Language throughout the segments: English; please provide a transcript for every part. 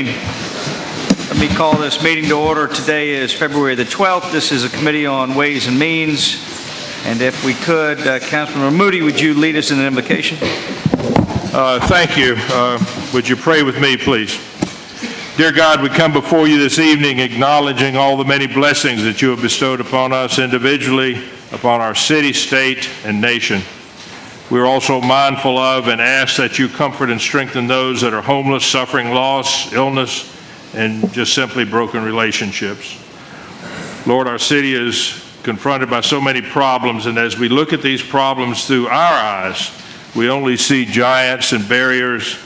Let me call this meeting to order. Today is February the 12th. This is a committee on Ways and Means. And if we could, Councilman Moody, would you lead us in an invocation? Thank you. Would you pray with me, please? Dear God, we come before you this evening acknowledging all the many blessings that you have bestowed upon us individually, upon our city, state, and nation. We are also mindful of and ask that you comfort and strengthen those that are homeless, suffering loss, illness, and just simply broken relationships. Lord, our city is confronted by so many problems, and as we look at these problems through our eyes, we only see giants and barriers,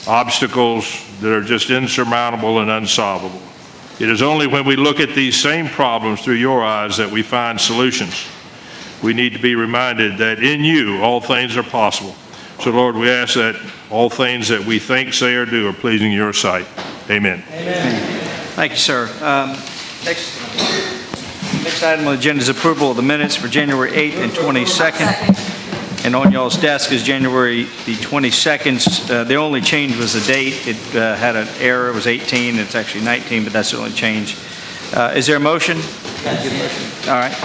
obstacles that are just insurmountable and unsolvable. It is only when we look at these same problems through your eyes that we find solutions. We need to be reminded that in you all things are possible. So Lord, we ask that all things that we think, say, or do are pleasing in your sight. Amen. Amen. Thank you, sir. Next item on the agenda is approval of the minutes for January 8th and 22nd. And on y'all's desk is January the 22nd. The only change was the date. It had an error. It was 18. It's actually 19, but that's the only change. Is there a motion? All right.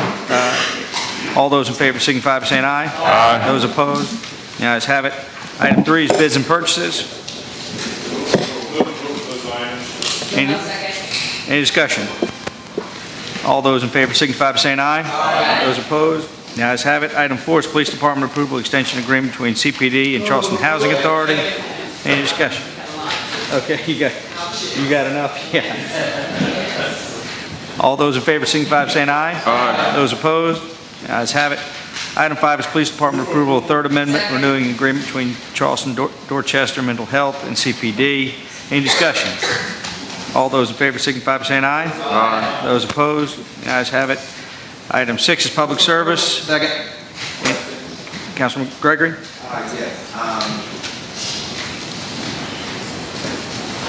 All those in favor signify by saying aye. Aye. Those opposed? The ayes have it. Item 3 is bids and purchases. Any discussion? All those in favor signify by saying aye. Aye. Those opposed? The ayes have it. Item 4 is Police Department approval extension agreement between CPD and Charleston Housing Authority. Any discussion? Okay, you got enough? Yeah. All those in favor signify by saying aye. Aye. Those opposed? The ayes have it. Item 5 is Police Department approval of Third Amendment renewing agreement between Charleston Dorchester Mental Health and CPD. Any discussion? All those in favor signify by saying aye. Aye. Those opposed? The ayes have it. Item 6 is public service. Second. Councilman Gregory? Yes.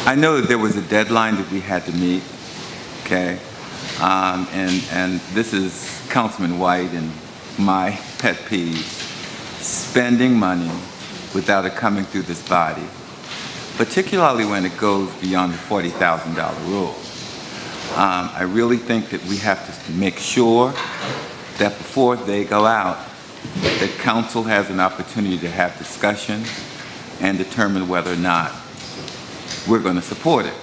I know that there was a deadline that we had to meet, okay? And this is Councilman White and my pet peeve, spending money without it coming through this body, particularly when it goes beyond the $40,000 rule. I really think that we have to make sure that before they go out, that council has an opportunity to have discussion and determine whether or not we're going to support it.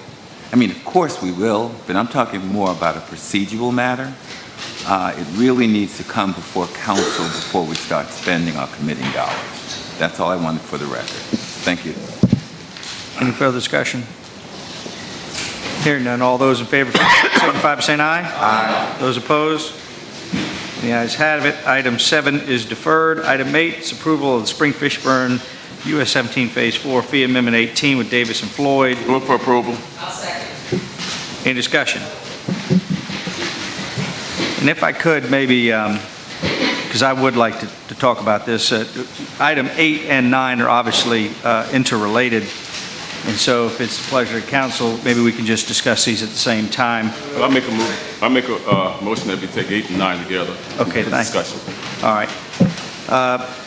I mean, of course we will, but I'm talking more about a procedural matter. It really needs to come before council before we start spending our committing dollars. That's all I wanted for the record. Thank you. Any further discussion? Hearing none, all those in favor signify by saying aye. Aye. Those opposed? The ayes have it. Item 7 is deferred. Item 8 is approval of the Spring Fishburne US 17 Phase 4 Fee Amendment 18 with Davis and Floyd. Move for approval. I'll second. Any discussion? And if I could, maybe, because I would like to talk about this, item 8 and 9 are obviously interrelated. And so if it's a pleasure to council, maybe we can just discuss these at the same time. Well, I'll make a motion that we take 8 and 9 together. Okay, for thanks. discussion. All right.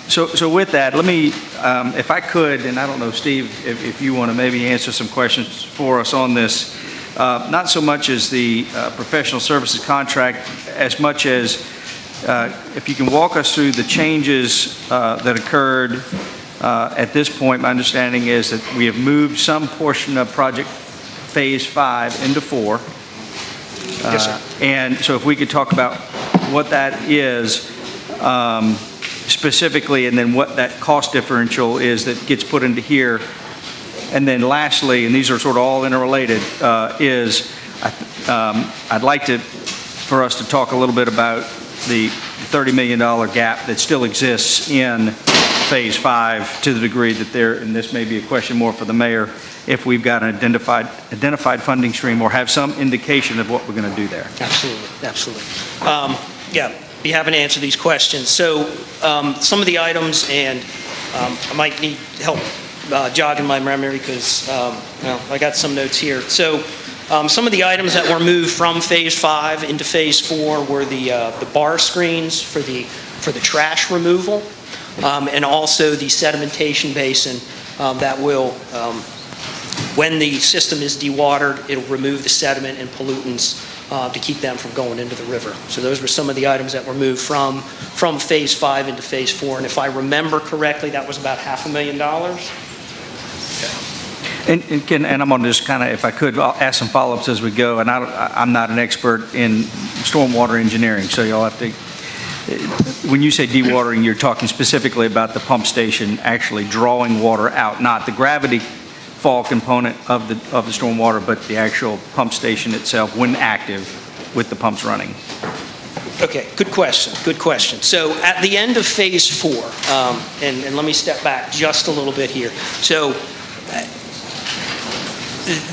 So with that, let me, if I could, and I don't know, Steve, if you want to maybe answer some questions for us on this, not so much as the professional services contract, as much as if you can walk us through the changes that occurred at this point. My understanding is that we have moved some portion of project phase 5 into 4. Yes, sir. And so if we could talk about what that is specifically, and then what that cost differential is that gets put into here. And then lastly, and these are sort of all interrelated, is I'd like for us to talk a little bit about the $30 million gap that still exists in phase 5 to the degree that there, and this may be a question more for the mayor, if we've got an identified funding stream or have some indication of what we're going to do there. Absolutely, absolutely. Yeah, be happy to answer these questions. So some of the items, and I might need help jogging my memory because well, I got some notes here. So some of the items that were moved from phase 5 into phase 4 were the bar screens for the trash removal. And also the sedimentation basin that will When the system is dewatered, it'll remove the sediment and pollutants to keep them from going into the river. So those were some of the items that were moved from Phase 5 into Phase 4. And if I remember correctly, that was about $500,000. And I'm going to just kind of, if I could, I'll ask some follow-ups as we go. And I'm not an expert in stormwater engineering, so you'll have to, when you say dewatering, you're talking specifically about the pump station actually drawing water out, not the gravity fall component of the stormwater, but the actual pump station itself when active with the pumps running. Okay, good question, good question. So at the end of Phase 4, and let me step back just a little bit here. So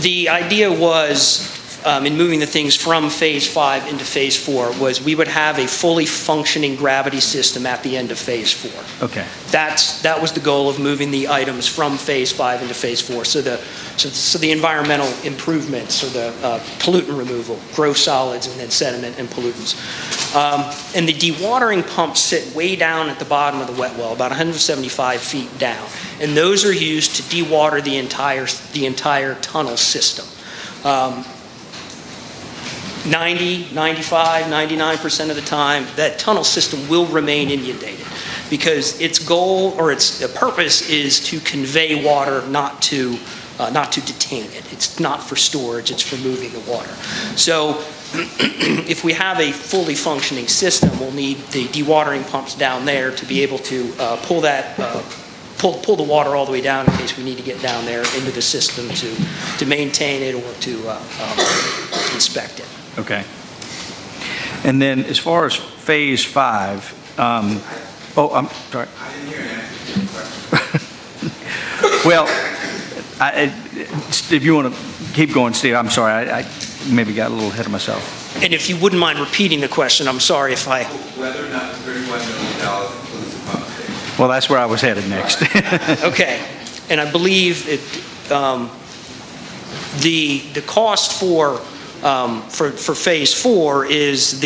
the idea was, in moving the things from Phase 5 into Phase 4, was we would have a fully functioning gravity system at the end of Phase 4. Okay. That was the goal of moving the items from Phase 5 into Phase 4. So the environmental improvements, or the pollutant removal, gross solids, and then sediment and pollutants. And the dewatering pumps sit way down at the bottom of the wet well, about 175 feet down. And those are used to dewater the entire tunnel system. 90, 95, 99% of the time, that tunnel system will remain inundated because its goal or its purpose is to convey water, not to detain it. It's not for storage, it's for moving the water. So if we have a fully functioning system, we'll need the dewatering pumps down there to be able to pull the water all the way down in case we need to get down there into the system to maintain it or to inspect it. Okay. And then as far as Phase 5, I'm sorry. I didn't hear an answer to your question. Well, if you want to keep going, Steve, I'm sorry. I maybe got a little ahead of myself. And if you wouldn't mind repeating the question, I'm sorry if I... Whether or not the $31 million includes the pump station. Well, that's where I was headed next. Okay. And I believe the cost for Phase 4 is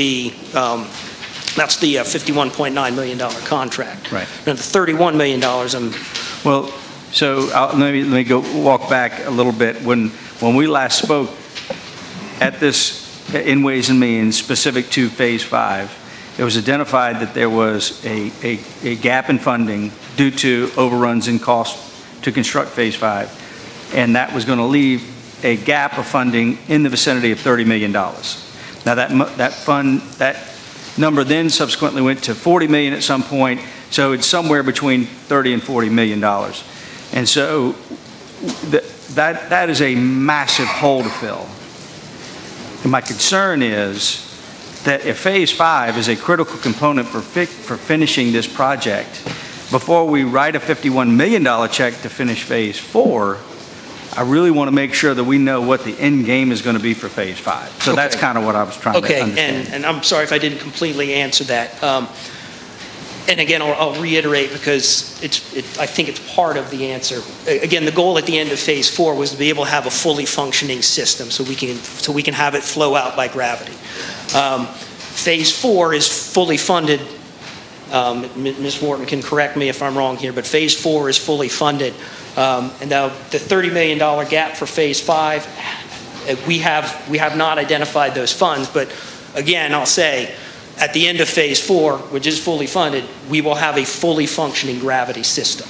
that's the $51.9 million contract. Right. Now the $31 million, Well, so let me go walk back a little bit. When we last spoke at this in Ways and Means specific to Phase 5, it was identified that there was a gap in funding due to overruns in cost to construct Phase 5, and that was going to leave a gap of funding in the vicinity of $30 million. Now that number then subsequently went to $40 million at some point, so it's somewhere between $30 and $40 million. And so that is a massive hole to fill. And my concern is that if Phase 5 is a critical component for finishing this project, before we write a $51 million check to finish Phase 4, I really want to make sure that we know what the end game is going to be for Phase 5. So that's kind of what I was trying to understand. Okay, and I'm sorry if I didn't completely answer that. And again, I'll reiterate because I think it's part of the answer. Again, the goal at the end of Phase 4 was to be able to have a fully functioning system so we can have it flow out by gravity. Phase 4 is fully funded. Ms. Wharton can correct me if I'm wrong here, but Phase 4 is fully funded. And now the $30 million gap for Phase 5, we have not identified those funds, but again, I'll say, at the end of Phase 4, which is fully funded, we will have a fully functioning gravity system.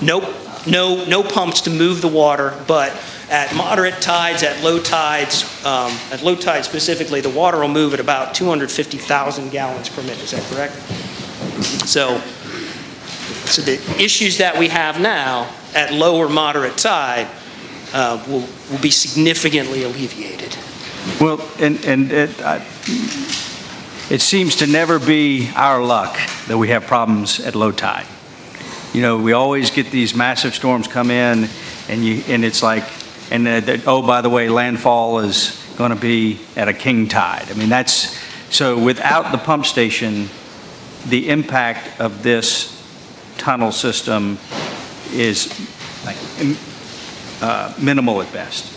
Nope, no pumps to move the water, but at moderate tides, at low tides specifically, the water will move at about 250,000 gallons per minute. Is that correct? So the issues that we have now at low or moderate tide will be significantly alleviated. Well, and it seems to never be our luck that we have problems at low tide. You know, we always get these massive storms come in, and it's like, oh, by the way, landfall is going to be at a king tide. I mean, that's so. Without the pump station, the impact of this tunnel system is like minimal at best,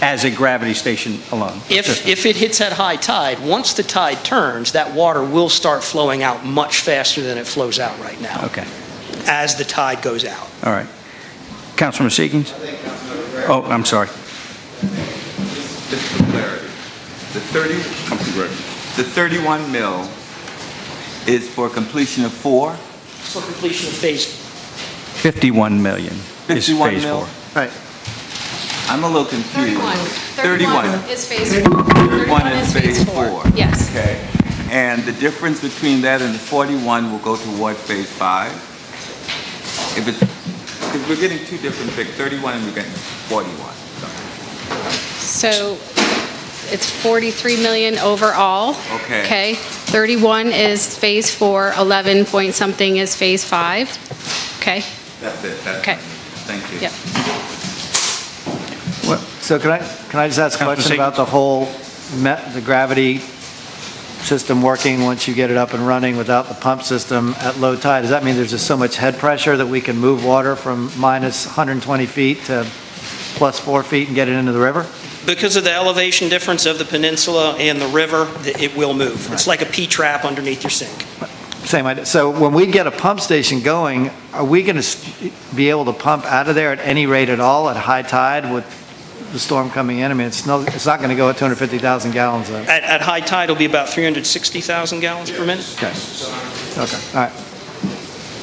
as a gravity station alone. If it hits at high tide, once the tide turns, that water will start flowing out much faster than it flows out right now. Okay. As the tide goes out. All right. Councilman Seekins? Oh, I'm sorry. Just for clarity, the 31 mil is for completion of 4? For completion of phase 51 million is 51 phase mil? 4. Right. I'm a little confused. 31 is phase 4. 31 is phase 4. Yes. Okay. And the difference between that and the 41 will go toward phase 5? If it's, because we're getting two different figures, 31 and we're getting 41. So it's 43 million overall. Okay. Okay. 31 is phase 4, 11 point something is phase 5. Okay. That's it. That's Okay. Thank you. Yep. So can I just ask a question about the whole, the gravity system working once you get it up and running without the pump system at low tide? Does that mean there's just so much head pressure that we can move water from minus 120 feet to plus 4 feet and get it into the river? Because of the elevation difference of the peninsula and the river, it will move. It's like a P-trap underneath your sink. Same idea. So when we get a pump station going, are we going to be able to pump out of there at any rate at all at high tide with the storm coming in? I mean, it's not going to go at 250,000 gallons. At high tide, it'll be about 360,000 gallons per minute. Okay. Okay. All right.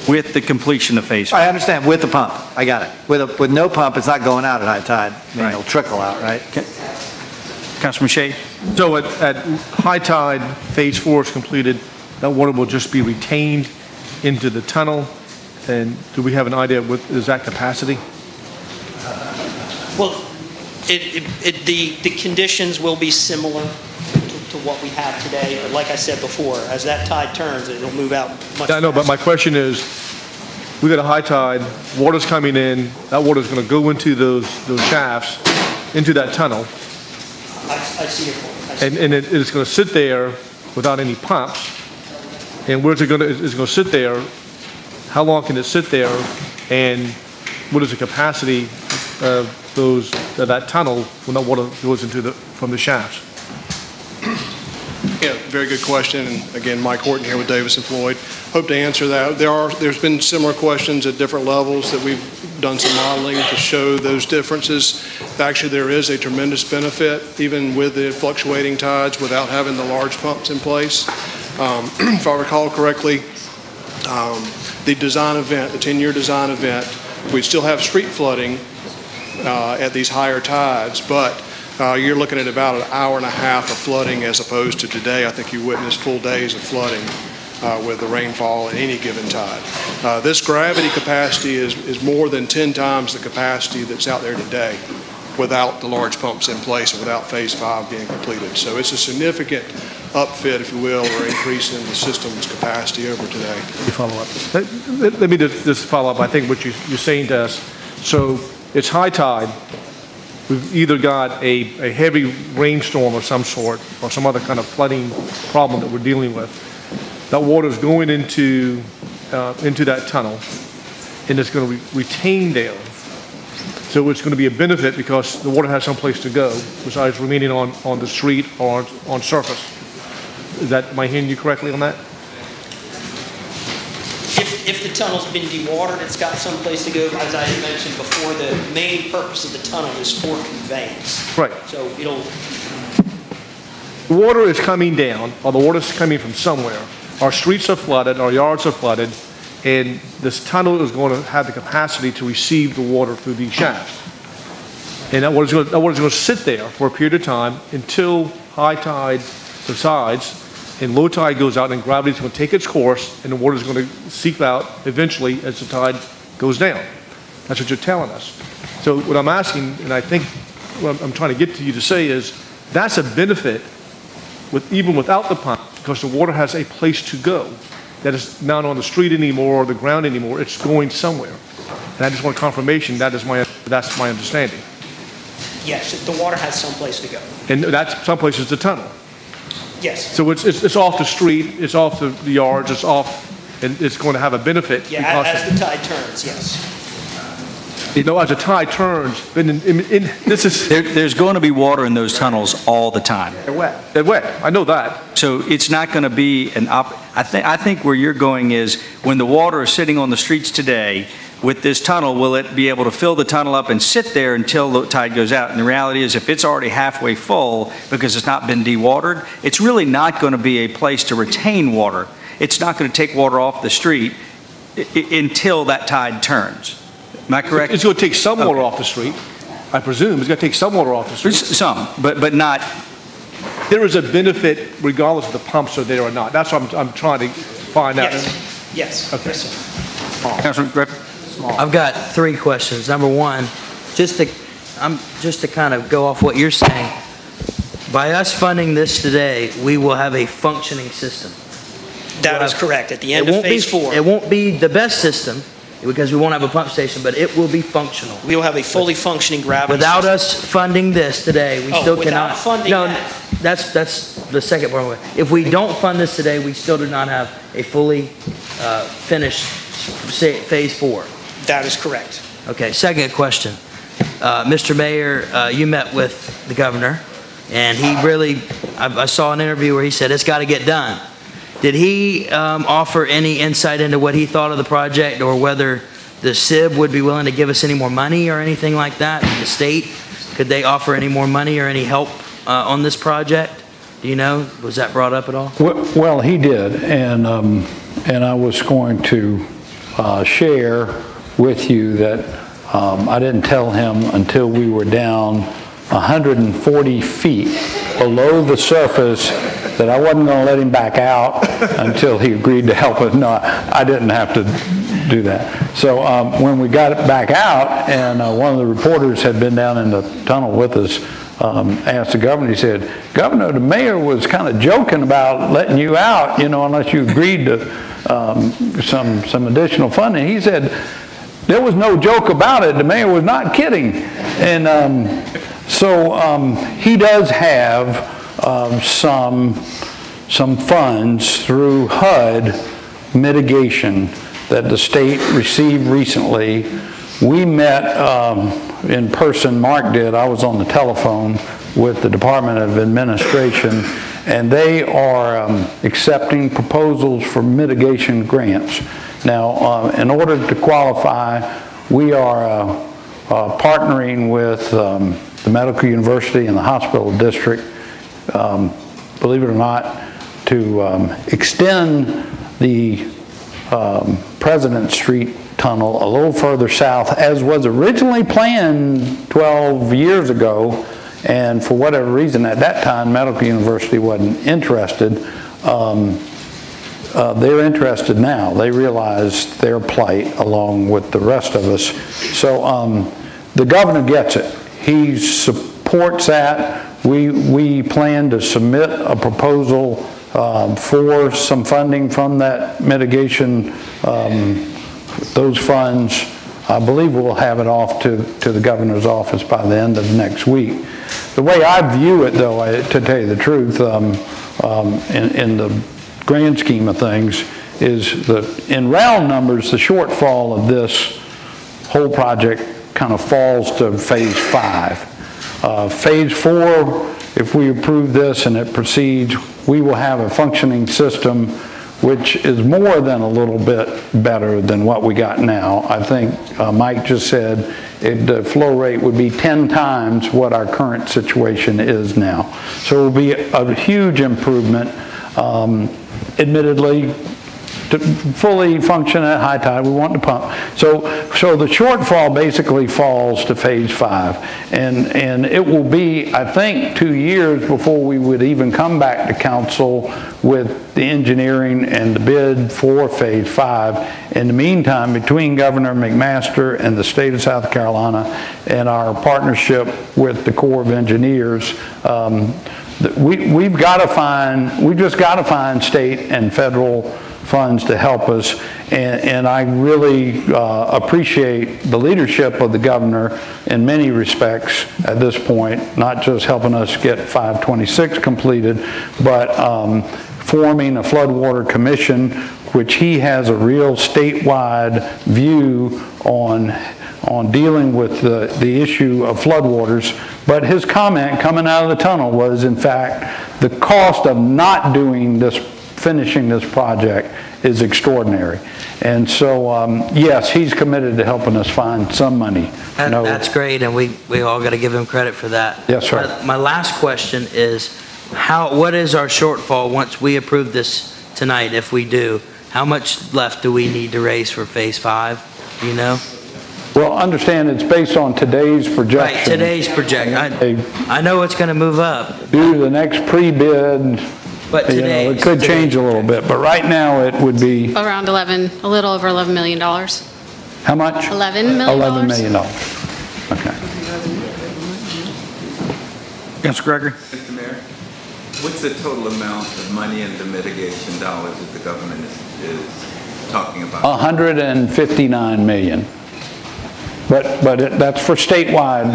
With the completion of phase 4. I understand with the pump. I got it. With no pump, it's not going out at high tide. I mean, Right. it'll trickle out, right? Councilman Shea? So at high tide, phase 4 is completed, that water will just be retained into the tunnel, and do we have an idea what is that capacity? Well, the conditions will be similar to what we have today, but like I said before, as that tide turns, it'll move out much I know, but my faster. question is, we got a high tide, water's coming in, that water's going to go into those shafts, into that tunnel, I see your point. I see. and it's going to sit there without any pumps. And where's it going to, it's going to sit there? How long can it sit there? And what is the capacity of that tunnel when that water goes from the shafts? Yeah, very good question. And again, Mike Horton here with Davis and Floyd. Hope to answer that. There's been similar questions at different levels that we've done some modeling to show those differences. Actually, there is a tremendous benefit, even with the fluctuating tides, without having the large pumps in place. If I recall correctly, the design event, the 10-year design event, we'd still have street flooding at these higher tides, but you're looking at about an hour and a half of flooding as opposed to today. I think you witnessed full days of flooding with the rainfall at any given tide. This gravity capacity is more than 10 times the capacity that's out there today without the large pumps in place and without phase 5 being completed. So it's a significant upfit, if you will, or increase in the system's capacity over today. Follow up. Let me just follow up. I think what you're saying to us. So it's high tide. We've either got a heavy rainstorm of some sort or some other kind of flooding problem that we're dealing with. That water is going into that tunnel, and it's going to retain there. So it's going to be a benefit because the water has some place to go besides remaining on the street or on surface. Am I hearing you correctly on that? If the tunnel's been dewatered, it's got someplace to go. As I mentioned before, the main purpose of the tunnel is for conveyance. Right. So it'll. The water is coming down, or the water is coming from somewhere. Our streets are flooded, our yards are flooded, and this tunnel is going to have the capacity to receive the water through these shafts. And that water is going to sit there for a period of time until high tide subsides and low tide goes out and gravity is going to take its course and the water is going to seep out eventually as the tide goes down. That's what you're telling us. So what I'm asking, and I think what I'm trying to get to you to say is, that's a benefit even without the pump, because the water has a place to go that is not on the street anymore or the ground anymore. It's going somewhere. And I just want confirmation that's my understanding. Yes, the water has someplace to go. And that's someplace is the tunnel. Yes. So it's off the street, it's off the yards, it's off, and it's going to have a benefit. Yeah, as the tide turns, yes. You know, as the tide turns, There's going to be water in those tunnels all the time. They're wet. They're wet. I know that. So it's not going to be I think where you're going is when the water is sitting on the streets today, with this tunnel, will it be able to fill the tunnel up and sit there until the tide goes out? And the reality is, if it's already halfway full because it's not been dewatered, it's really not going to be a place to retain water. It's not going to take water off the street until that tide turns. Am I correct? It's going to take some water off the street, I presume. It's going to take some water off the street. Some, but not. There is a benefit regardless of the pumps are there or not. That's what I'm trying to find out. Yes. Okay. Yes, sir. Councilman Griffin? I've got 3 questions. Number one, just to kind of go off what you're saying, by us funding this today, we will have a functioning system. That is correct. At the end of phase 4. It won't be the best system because we won't have a pump station, but it will be functional. We will have a fully functioning gravity Without system. us funding this today, we still without cannot. funding that. That's the second part of it. If we don't fund this today, we still do not have a fully finished phase 4. That is correct. Okay, second question. Mr. Mayor, you met with the governor, and he really, I saw an interview where he said it's got to get done. Did he offer any insight into what he thought of the project, or whether the SIB would be willing to give us any more money or anything like that? The state, could they offer any more money or any help on this project? Do you know? Was that brought up at all? Well, he did, and I was going to share with you that I didn't tell him until we were down 140 feet below the surface that I wasn't going to let him back out until he agreed to help us. No, I didn't have to do that. So when we got it back out, and one of the reporters had been down in the tunnel with us, asked the governor, he said, "Governor, the mayor was kind of joking about letting you out, you know, unless you agreed to some additional funding." He said, there was no joke about it. The mayor was not kidding. And so he does have some funds through HUD mitigation that the state received recently. We met in person, Mark did, I was on the telephone with the Department of Administration, and they are accepting proposals for mitigation grants. Now, in order to qualify, we are partnering with the Medical University and the hospital district, believe it or not, to extend the President Street tunnel a little further south, as was originally planned 12 years ago, and for whatever reason at that time Medical University wasn't interested. They're interested now. They realize their plight along with the rest of us. So the governor gets it. He supports that. We plan to submit a proposal for some funding from that mitigation, those funds. I believe we'll have it off to the governor's office by the end of next week. The way I view it, though, to tell you the truth, in the grand scheme of things, is that in round numbers, the shortfall of this whole project kind of falls to phase 5. Phase 4, if we approve this and it proceeds, we will have a functioning system which is more than a little bit better than what we got now. I think Mike just said the flow rate would be 10 times what our current situation is now. So it will be a huge improvement. Admittedly, to fully function at high tide, we want to pump. So the shortfall basically falls to phase 5. And it will be, I think, 2 years before we would even come back to council with the engineering and the bid for phase 5. In the meantime, between Governor McMaster and the state of South Carolina and our partnership with the Corps of Engineers, we've just got to find state and federal funds to help us, and I really appreciate the leadership of the governor in many respects at this point, not just helping us get 526 completed, but forming a floodwater commission, which he has a real statewide view on dealing with the issue of floodwaters. But his comment coming out of the tunnel was, in fact, the cost of not doing this finishing this project is extraordinary. And so, yes, he's committed to helping us find some money. That's great, and we all got to give him credit for that. Yes, sir. My last question is, what is our shortfall once we approve this tonight, if we do? How much left do we need to raise for Phase 5? Do you know? Well, understand it's based on today's projection. Right, today's projection. I know it's going to move up. Due to the next pre-bid, but today, it could change a little bit. But right now, it would be Around a little over $11 million. how much? $11 million. $11 million. Okay. Councilor Gregory? Mr. Mayor, what's the total amount of money in the mitigation dollars that the government is talking about? 159 million. But that's for statewide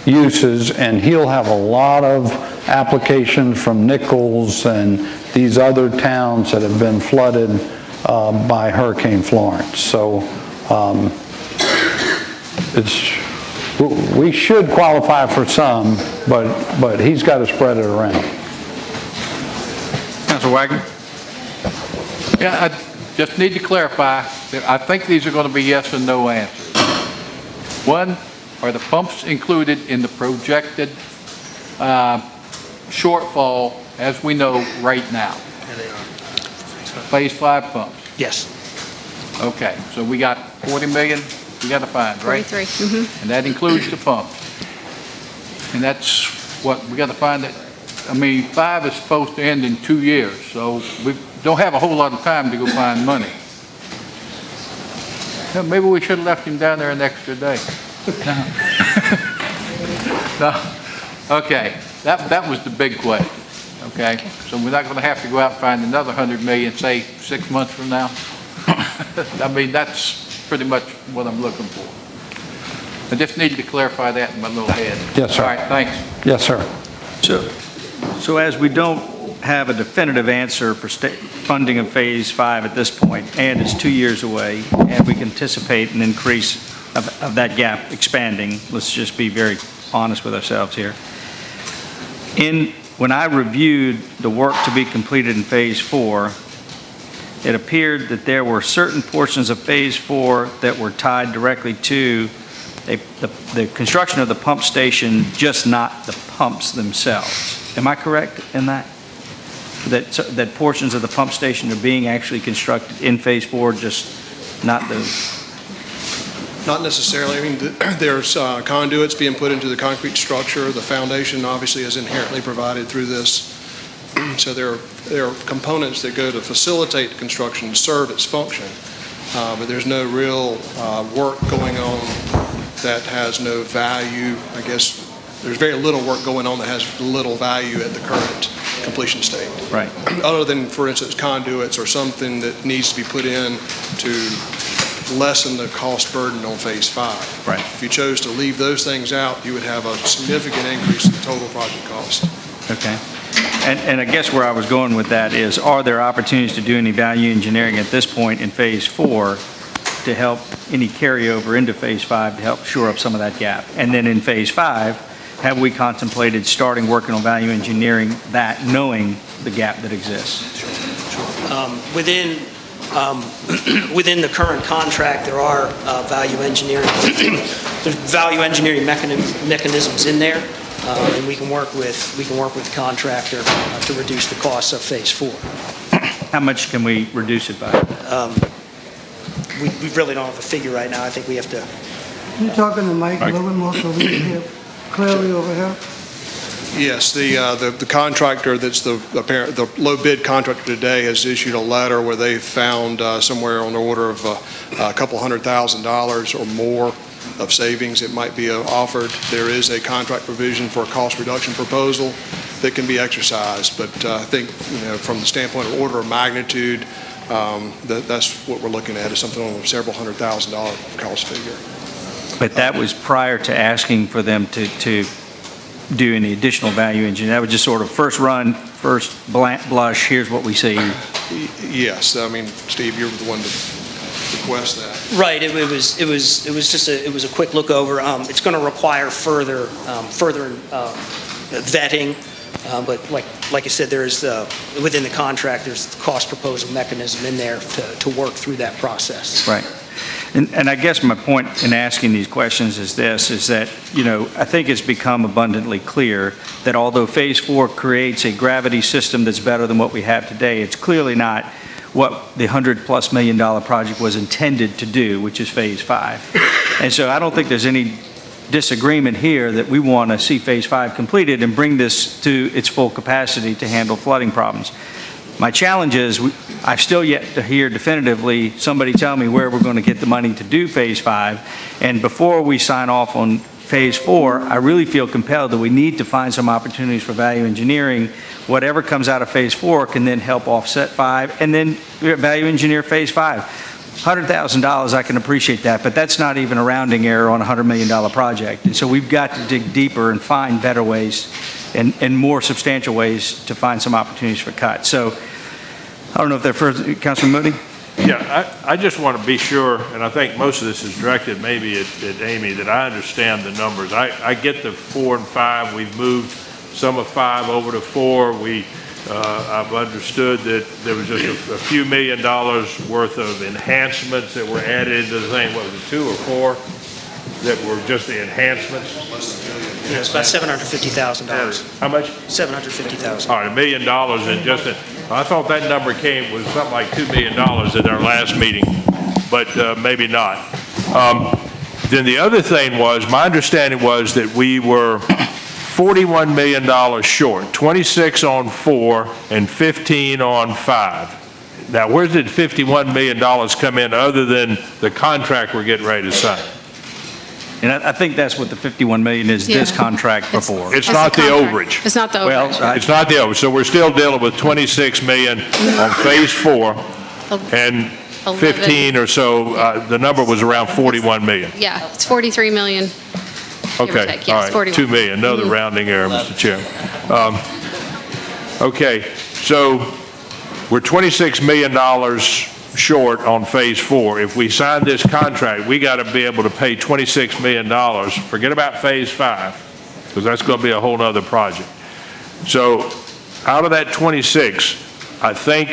uses, and he'll have a lot of applications from Nichols and these other towns that have been flooded by Hurricane Florence. So we should qualify for some, but he's got to spread it around. Councilor Wagner? Yeah, I just need to clarify that I think these are going to be yes and no answers. One, are the pumps included in the projected shortfall as we know right now? Yeah, they are. Phase 5 pumps? Yes. Okay, so we got 40 million we got to find, right? 43. Mm-hmm. And that includes the pumps. And that's what we got to find. That, I mean, 5 is supposed to end in 2 years, so we don't have a whole lot of time to go find money. Maybe we should have left him down there an extra day. No. Okay, that was the big question. Okay, so we're not going to have to go out and find another 100 million, say 6 months from now. I mean, that's pretty much what I'm looking for. I just needed to clarify that in my little head. Yes, sir. All right, thanks. Yes, sir. So as we don't have a definitive answer for funding of Phase 5 at this point, and it's 2 years away, and we can anticipate an increase of that gap expanding, let's just be very honest with ourselves here. When I reviewed the work to be completed in Phase 4, it appeared that there were certain portions of Phase 4 that were tied directly to the construction of the pump station, just not the pumps themselves. Am I correct in that? That portions of the pump station are being actually constructed in Phase 4, just not those? Not necessarily. I mean, there's conduits being put into the concrete structure. The foundation obviously is inherently provided through this. So there are components that go to facilitate the construction and serve its function. But there's no real work going on that has no value. I guess there's very little work going on that has little value at the current completion state. Right. Other than, for instance, conduits or something that needs to be put in to lessen the cost burden on Phase 5. Right. If you chose to leave those things out, you would have a significant increase in the total project cost. Okay. And I guess where I was going with that is, are there opportunities to do any value engineering at this point in Phase 4 to help any carryover into Phase 5 to help shore up some of that gap? And then in Phase 5, have we contemplated starting working on value engineering that, knowing the gap that exists? Within the current contract, there are value engineering mechanisms in there, and we can work with the contractor to reduce the costs of Phase 4. How much can we reduce it by? We really don't have a figure right now. I think we have to. Can you talk in the mic a little bit more so we can hear clearly over here? Yes, the contractor that's the low bid contractor today has issued a letter where they found somewhere on the order of a couple $100,000 or more of savings that might be offered. There is a contract provision for a cost reduction proposal that can be exercised, but I think from the standpoint of order of magnitude, that's what we're looking at, is something on a several $100,000 cost figure. But that was prior to asking for them to do any additional value engineering. That was just sort of first run, first blush, here's what we see. Yes, I mean, Steve, you're the one to request that. Right. It was a quick look over. It's going to require further vetting But like I said, there is, within the contract, there's the cost proposal mechanism in there to work through that process. Right. And I guess my point in asking these questions is this, is that, I think it's become abundantly clear that although Phase 4 creates a gravity system that's better than what we have today, it's clearly not what the $100+ million project was intended to do, which is Phase 5. And so I don't think there's any disagreement here that we want to see Phase 5 completed and bring this to its full capacity to handle flooding problems. My challenge is I've still yet to hear definitively somebody tell me where we're going to get the money to do Phase 5. And before we sign off on Phase 4, I really feel compelled that we need to find some opportunities for value engineering. Whatever comes out of Phase 4 can then help offset 5 and then value engineer Phase 5. $100,000, I can appreciate that, but that's not even a rounding error on a $100 million project. And so we've got to dig deeper and find better ways and more substantial ways to find some opportunities for cuts. So I don't know if they're further, Councilman Moody? Yeah, I just want to be sure, and I think most of this is directed maybe at Amy, that I understand the numbers. I get the 4 and 5. We've moved some of 5 over to 4. I've understood that there was just a few $1 million worth of enhancements that were added into the thing. What was it, 2 or 4 that were just the enhancements? Yeah, it's about $750,000. How much? $750,000. All right, $1 million and just I thought that number was something like $2 million at our last meeting, but maybe not. Then the other thing was, my understanding was that we were $41 million short, 26 on 4 and 15 on 5. Now, where did $51 million come in other than the contract we're getting ready to sign? And I think that's what the $51 million is, this contract for 4. It's not the overage. It's not the overage. Well, it's not the overage. So we're still dealing with $26 million on Phase 4 and 15 or so. The number was around $41 million. Yeah, it's $43 million. Okay, yes, all right, 41. $2 million, another rounding error, Mr. Chair. Okay, so we're $26 million short on Phase 4. If we sign this contract, we got to be able to pay $26 million. Forget about Phase 5, because that's going to be a whole other project. So out of that 26, I think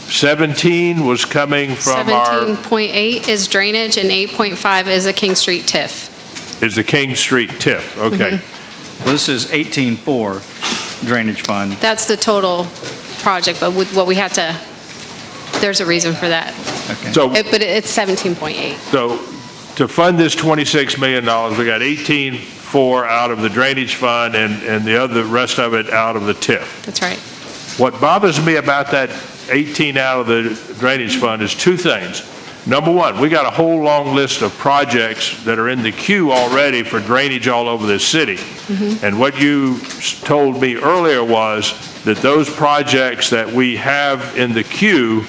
17 was coming from 17.8 is drainage and 8.5 is a King Street TIF. Is the King Street TIF, okay. Well, this is 18.4 drainage fund. That's the total project, but with what we had to, there's a reason for that. Okay. So, but it's 17.8. So to fund this $26 million, we got 18.4 out of the drainage fund and the rest of it out of the TIF. That's right. What bothers me about that 18 out of the drainage fund is 2 things. Number one, we got a whole long list of projects that are in the queue already for drainage all over this city. And what you told me earlier was that those projects that we have in the queue,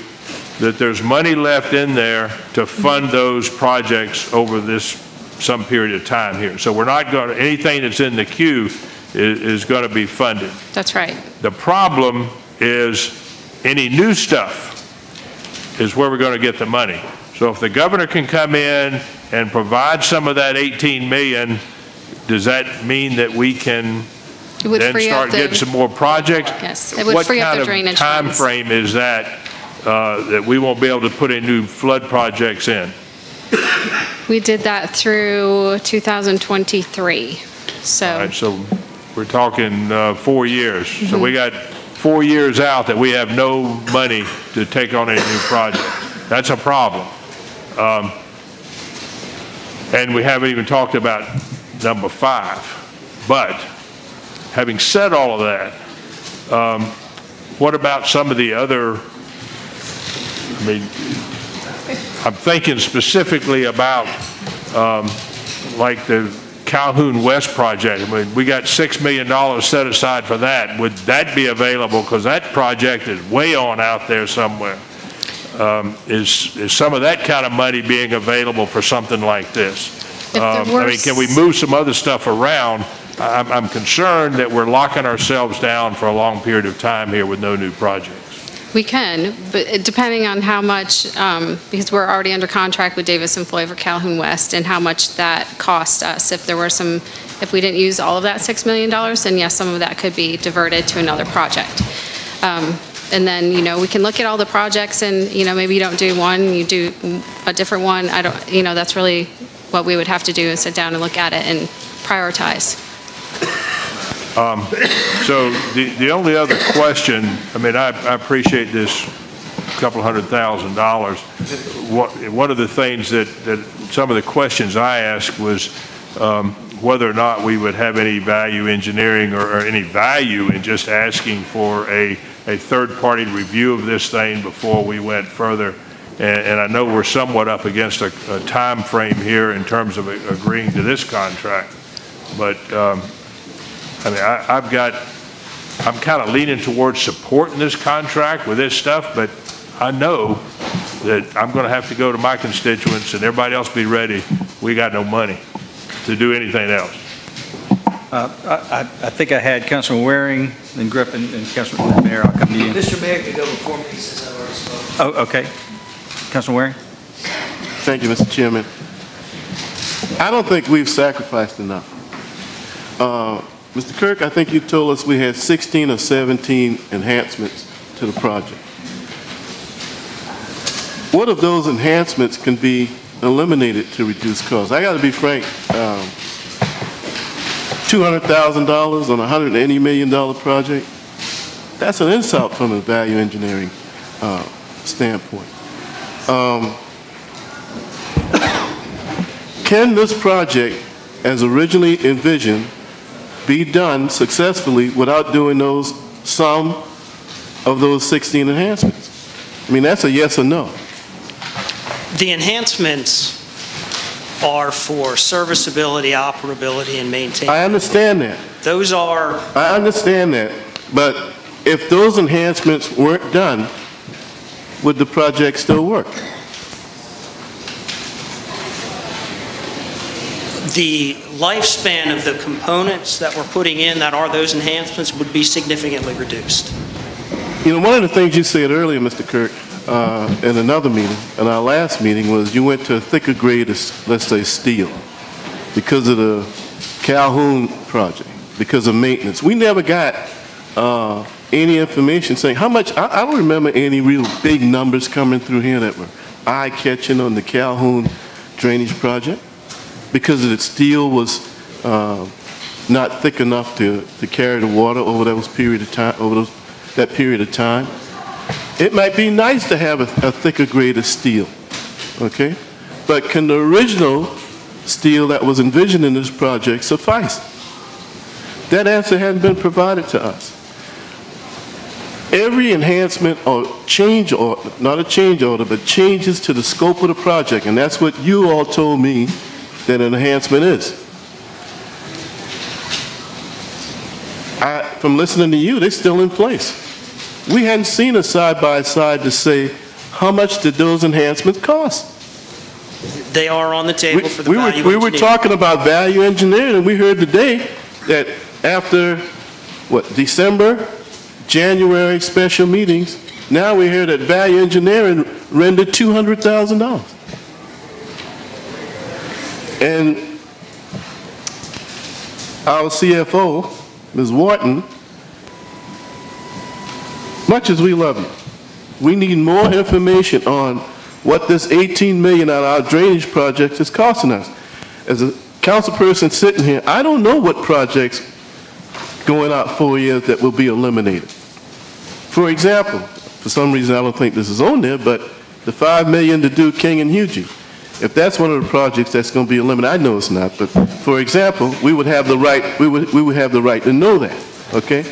that there's money left in there to fund those projects over some period of time here. So we're not going to, anything that's in the queue is going to be funded. That's right. The problem is any new stuff is where we're going to get the money. So if the governor can come in and provide some of that 18 million, does that mean that we can then start getting some more projects? Yes, it would free up the drainage What kind of time frame is that that we won't be able to put any new flood projects in? We did that through 2023. So, all right, so we're talking 4 years. So we got 4 years out that we have no money to take on any new project. That's a problem. And we haven't even talked about number 5. But having said all of that, what about some of the other, I mean, I'm thinking specifically about like the Calhoun West project. I mean, we got $6 million set aside for that. Would that be available? Because that project is way on out there somewhere. Is some of that kind of money being available for something like this? I mean, can we move some other stuff around? I'm concerned that we're locking ourselves down for a long period of time here with no new projects. we can, but depending on how much, because we're already under contract with Davis and Floyd for Calhoun West, and how much that cost us. If there were some If we didn't use all of that $6 million, then yes, some of that could be diverted to another project. And then, we can look at all the projects and, maybe you don't do one, you do a different one. That's really what we would have to do is sit down and look at it and prioritize. So the only other question, I appreciate this couple $100,000. One of the things that some of the questions I asked was whether or not we would have any value engineering or any value in just asking for a third-party review of this thing before we went further. And I know we're somewhat up against a time frame here in terms of agreeing to this contract. But I'm kind of leaning towards supporting this contract with this stuff, but I know that I'm going to have to go to my constituents and everybody else be ready. We got no money to do anything else. I think I had Councilman Waring, then Griffin, and Councilman Mayor. I'll come to you. Mr. Mayor could go before me since I've already spoken. Oh, okay. Councilman Waring. Thank you, Mr. Chairman. I don't think we've sacrificed enough. Mr. Kirk, I think you told us we had 16 or 17 enhancements to the project. What of those enhancements can be eliminated to reduce costs? I got to be frank, $200,000 on a $180 million project, that's an insult from a value engineering standpoint. Can this project, as originally envisioned, be done successfully without doing some of those 16 enhancements? That's a yes or no. The enhancements are for serviceability, operability, and maintenance. I understand that. Those are... I understand that. But if those enhancements weren't done, would the project still work? The lifespan of the components that we're putting in that are those enhancements would be significantly reduced. One of the things you said earlier, Mr. Kirk, in another meeting, in our last meeting, was you went to a thicker grade of, let's say, steel because of the Calhoun project, because of maintenance. We never got any information saying how much. I don't remember any real big numbers coming through here that were eye-catching on the Calhoun drainage project because the steel was not thick enough to carry the water over that period of time. It might be nice to have a thicker grade of steel, okay? But can the original steel that was envisioned in this project suffice? That answer hadn't been provided to us. Every enhancement or change order, not a change order, but changes to the scope of the project, and that's what you all told me that an enhancement is. From listening to you, they're still in place. We hadn't seen a side-by-side to say, how much did those enhancements cost? They are on the table for the value engineering. We were talking about value engineering, and we heard today that after, December, January special meetings, now we hear that value engineering rendered $200,000. And our CFO, Ms. Wharton, much as we love you, we need more information on what this $18 million out of our drainage project is costing us. As a council person sitting here, I don't know what projects going out 4 years that will be eliminated. For example, for some reason I don't think this is on there, but the $5 million to do King and Hughie. If that's one of the projects that's going to be eliminated, I know it's not, but for example, we would have the right, we would have the right to know that, okay?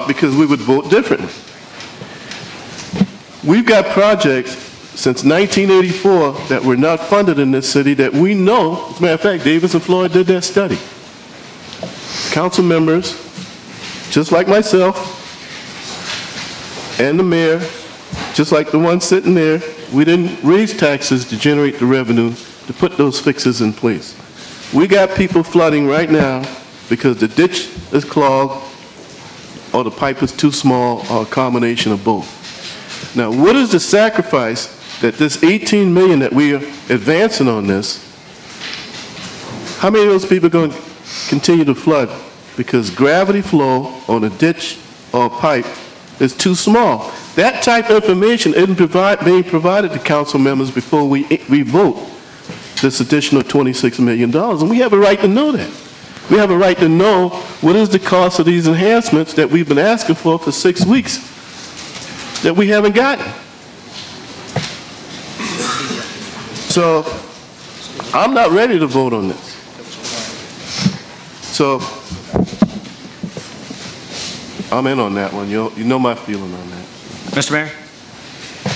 Because we would vote differently. We've got projects since 1984 that were not funded in this city that we know, as a matter of fact, Davis and Floyd did that study. Council members, just like myself, and the mayor, just like the one sitting there, we didn't raise taxes to generate the revenue to put those fixes in place. We got people flooding right now because the ditch is clogged or the pipe is too small or a combination of both. Now, what is the sacrifice that this $18 million that we are advancing on this, how many of those people are going to continue to flood because gravity flow on a ditch or a pipe is too small. That type of information isn't being provided to council members before we vote this additional $26 million, and we have a right to know that. We have a right to know what is the cost of these enhancements that we've been asking for 6 weeks that we haven't gotten. So I'm not ready to vote on this. So I'm in on that one. You know my feeling on that. Mr. Mayor?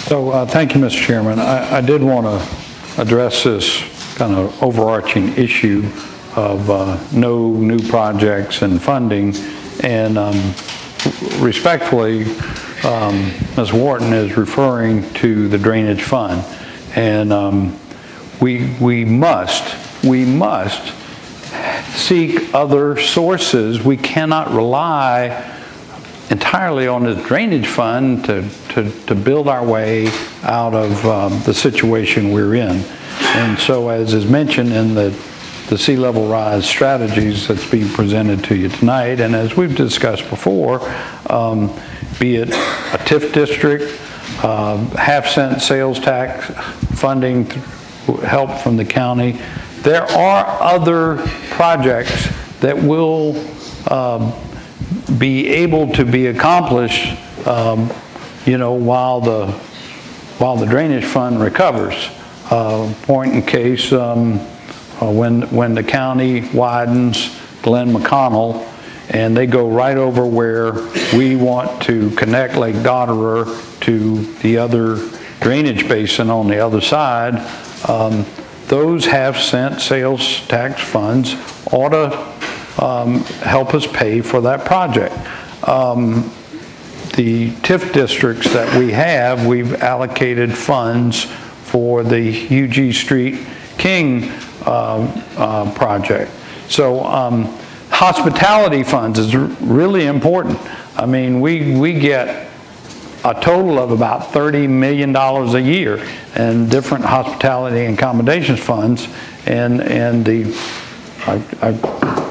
So thank you, Mr. Chairman. I did want to address this kind of overarching issue of no new projects and funding. And respectfully, Ms. Wharton is referring to the drainage fund. And we must seek other sources. We cannot rely entirely on the drainage fund to build our way out of the situation we're in. And so, as is mentioned in the sea level rise strategies that's being presented to you tonight, and as we've discussed before, be it a TIF district, half-cent sales tax funding, help from the county, there are other projects that will be able to be accomplished, you know, while the drainage fund recovers. Point in case, when the county widens Glen McConnell and they go right over where we want to connect Lake Dotterer to the other drainage basin on the other side, those half-cent sales tax funds ought to help us pay for that project. The TIF districts that we have, we've allocated funds for the UG Street King project. So hospitality funds is really important. I mean, we get a total of about $30 million a year in different hospitality and accommodations funds, and I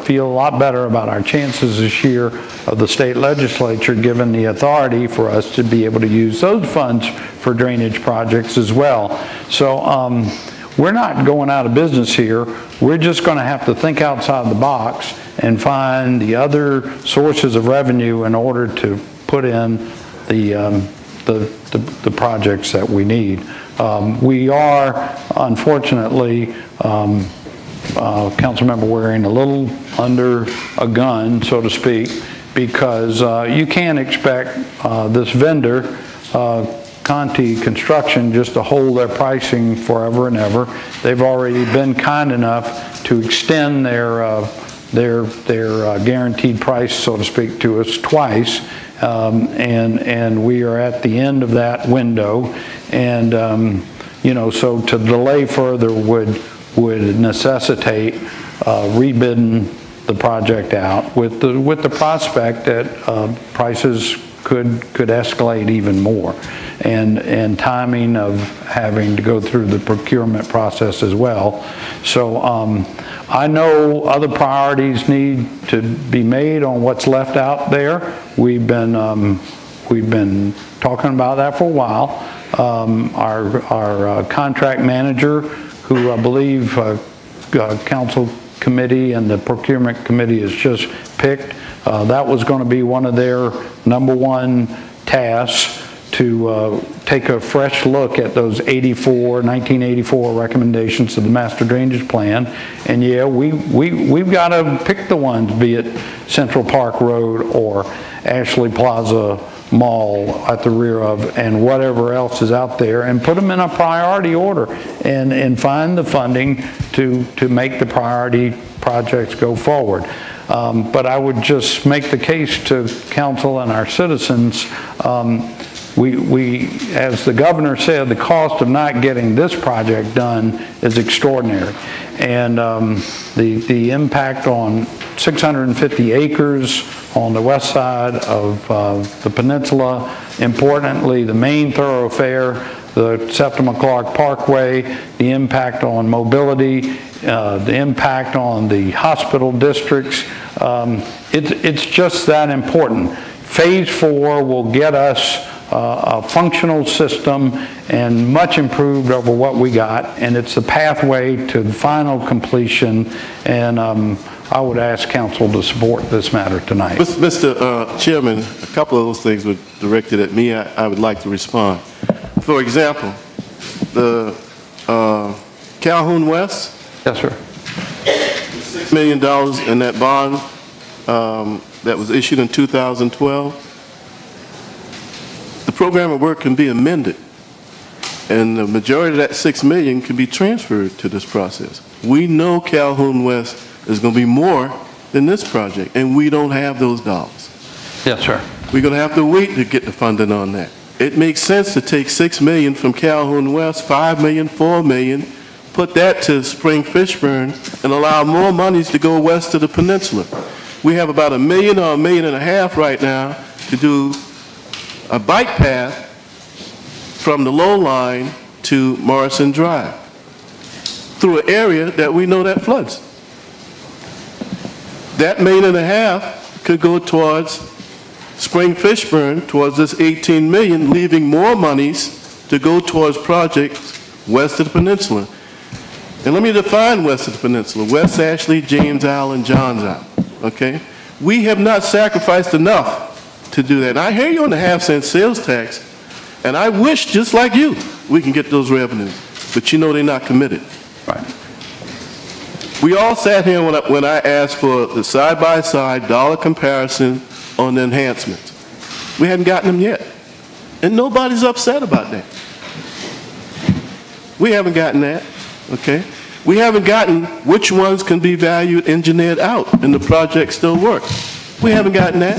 feel a lot better about our chances this year of the state legislature giving the authority for us to be able to use those funds for drainage projects as well. So we're not going out of business here. We're just going to have to think outside the box and find the other sources of revenue in order to put in the projects that we need. We are, unfortunately, Councilmember Waring, a little under a gun, so to speak, because you can't expect this vendor, Conti Construction, just to hold their pricing forever and ever. They've already been kind enough to extend their guaranteed price, so to speak, to us twice, and we are at the end of that window, and you know, so to delay further would necessitate rebidding the project out with the prospect that prices could escalate even more, and timing of having to go through the procurement process as well. So I know other priorities need to be made on what's left out there. We've been talking about that for a while. Our contract manager, who I believe council committee and the procurement committee has just picked, that was going to be one of their #1 tasks, to take a fresh look at those 1984 recommendations of the master drainage plan. And yeah, we've got to pick the ones, be it Central Park Road or Ashley Plaza Mall at the rear of, and whatever else is out there, and put them in a priority order and find the funding to make the priority projects go forward. But I would just make the case to council and our citizens, we, as the governor said, the cost of not getting this project done is extraordinary. And the impact on 650 acres on the west side of the peninsula, importantly, the main thoroughfare, the Septima Clark Parkway, the impact on mobility the impact on the hospital districts. It's just that important. Phase 4 will get us a functional system and much improved over what we got, and it's the pathway to the final completion, and I would ask council to support this matter tonight. Mr. Chairman, a couple of those things were directed at me. I would like to respond. For example, the Calhoun West. Yes, sir. $6 million in that bond that was issued in 2012. The program of work can be amended, and the majority of that $6 million can be transferred to this process. We know Calhoun West is going to be more than this project, and we don't have those dollars. Yes, sir. We're going to have to wait to get the funding on that. It makes sense to take $6 million from Calhoun West, $5 million, $4 million, put that to Spring Fishburne, and allow more monies to go west to the peninsula. We have about $1 million or $1.5 million right now to do a bike path from the low line to Morrison Drive through an area that we know that floods. That $1.5 million could go towards Spring Fishburne, towards this $18 million, leaving more monies to go towards projects west of the peninsula. And let me define west of the peninsula: West Ashley, James Island, Johns Island, okay? We have not sacrificed enough to do that. And I hear you on the half-cent sales tax, and I wish, just like you, we can get those revenues. But you know they're not committed. Right. We all sat here when I asked for the side-by-side dollar comparison on the enhancements. We hadn't gotten them yet. And nobody's upset about that. We haven't gotten that, okay? We haven't gotten which ones can be valued engineered out and the project still works. We haven't gotten that.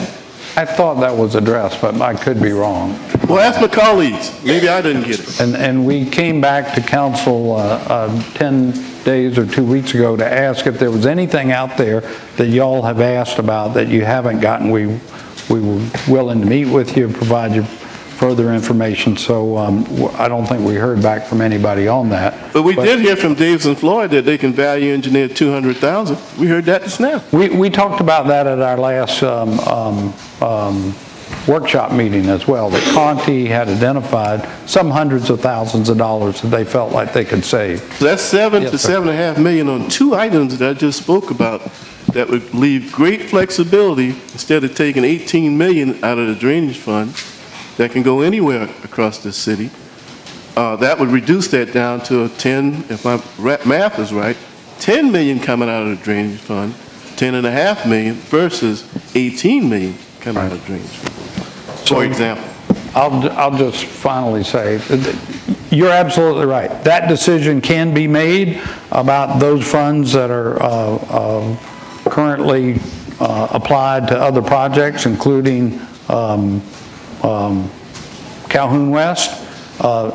I thought that was addressed, but I could be wrong. Well, ask my colleagues. Maybe I didn't get it. And we came back to council 10 days or 2 weeks ago to ask if there was anything out there that y'all have asked about that you haven't gotten. We were willing to meet with you, provide you further information. So I don't think we heard back from anybody on that. But we did hear from Davis and Floyd that they can value engineer $200,000. We heard that just now. We talked about that at our last workshop meeting as well, that Conti had identified some hundreds of thousands of dollars that they felt like they could save. So that's $7 to $7.5 million on two items that I just spoke about that would leave great flexibility instead of taking $18 million out of the drainage fund that can go anywhere across the city. That would reduce that down to a 10, if my math is right, 10 million coming out of the drainage fund, 10.5 million versus 18 million coming out of the drainage fund, for example. I'll just finally say, you're absolutely right. That decision can be made about those funds that are currently applied to other projects, including Calhoun West.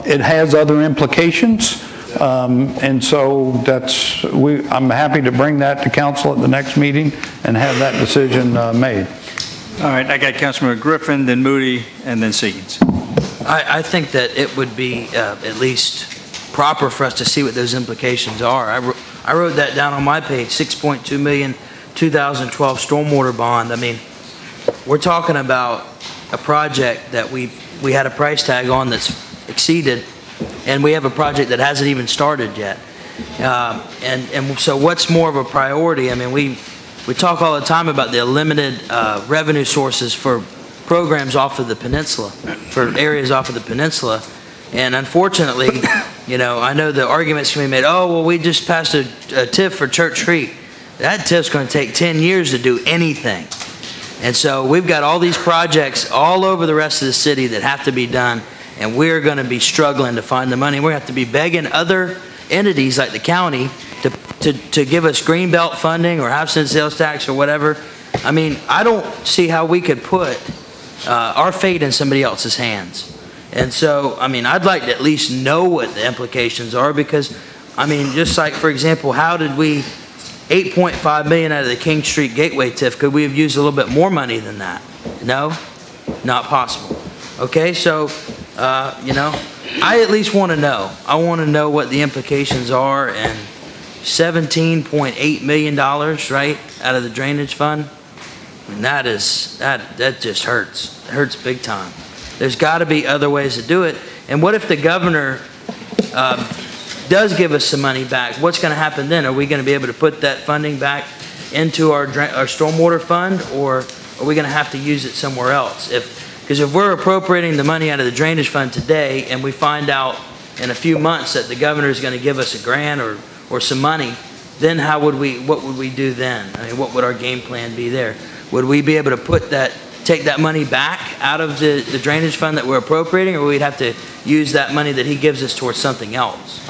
It has other implications, and so I'm happy to bring that to council at the next meeting and have that decision made. All right, I got Councilmember Griffin, then Moody, and then Seegans. I think that it would be at least proper for us to see what those implications are. I wrote that down on my page, 6.2 million 2012 stormwater bond. I mean, we're talking about a project that we had a price tag on that's exceeded, and we have a project that hasn't even started yet. And so what's more of a priority? I mean, we talk all the time about the limited revenue sources for programs off of the peninsula, for areas off of the peninsula. And unfortunately, you know, I know the arguments can be made, oh, well, we just passed a TIF for Church Creek. That TIF's going to take 10 years to do anything. And so we've got all these projects all over the rest of the city that have to be done, and we're going to be struggling to find the money. We're going to have to be begging other entities like the county to give us greenbelt funding or half-cent sales tax or whatever. I mean, I don't see how we could put our fate in somebody else's hands. And so, I mean, I'd like to at least know what the implications are, because, I mean, just like, for example, how did we, 8.5 million out of the King Street Gateway TIF, could we have used a little bit more money than that? No? Not possible. Okay, so, you know, I at least want to know. I want to know what the implications are, $17.8 million, right, out of the drainage fund. And that just hurts. It hurts big time. There's got to be other ways to do it. And what if the governor does give us some money back? What's going to happen then? Are we going to be able to put that funding back into our stormwater fund, or are we going to have to use it somewhere else? Because if we're appropriating the money out of the drainage fund today and we find out in a few months that the governor is going to give us a grant or some money, then what would we do then? I mean, what would our game plan be there? Would we be able to take that money back out of the drainage fund that we're appropriating, or we'd have to use that money that he gives us towards something else?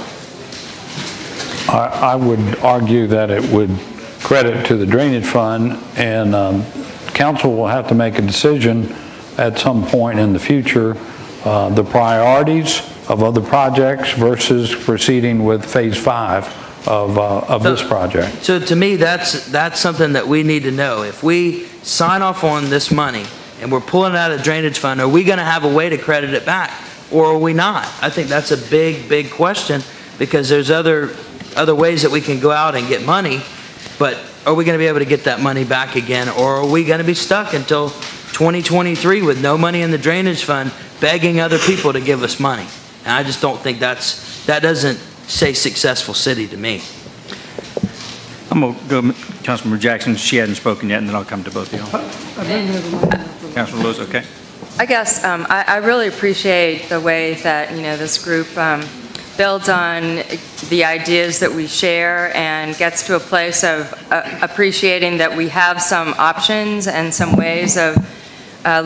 I would argue that it would credit to the drainage fund, and council will have to make a decision at some point in the future, the priorities of other projects versus proceeding with phase 5 of this project. So to me, that's something that we need to know. If we sign off on this money and we're pulling it out of the drainage fund, are we going to have a way to credit it back, or are we not? I think that's a big question, because there's other ways that we can go out and get money, but are we going to be able to get that money back again, or are we going to be stuck until 2023 with no money in the drainage fund, begging other people to give us money? And I just don't think that doesn't say successful city to me. I'm going to go, Councilmember Jackson. She hadn't spoken yet, and then I'll come to both of you. Councilman Lewis, okay? I guess I really appreciate the way that, this group builds on the ideas that we share and gets to a place of appreciating that we have some options and some ways of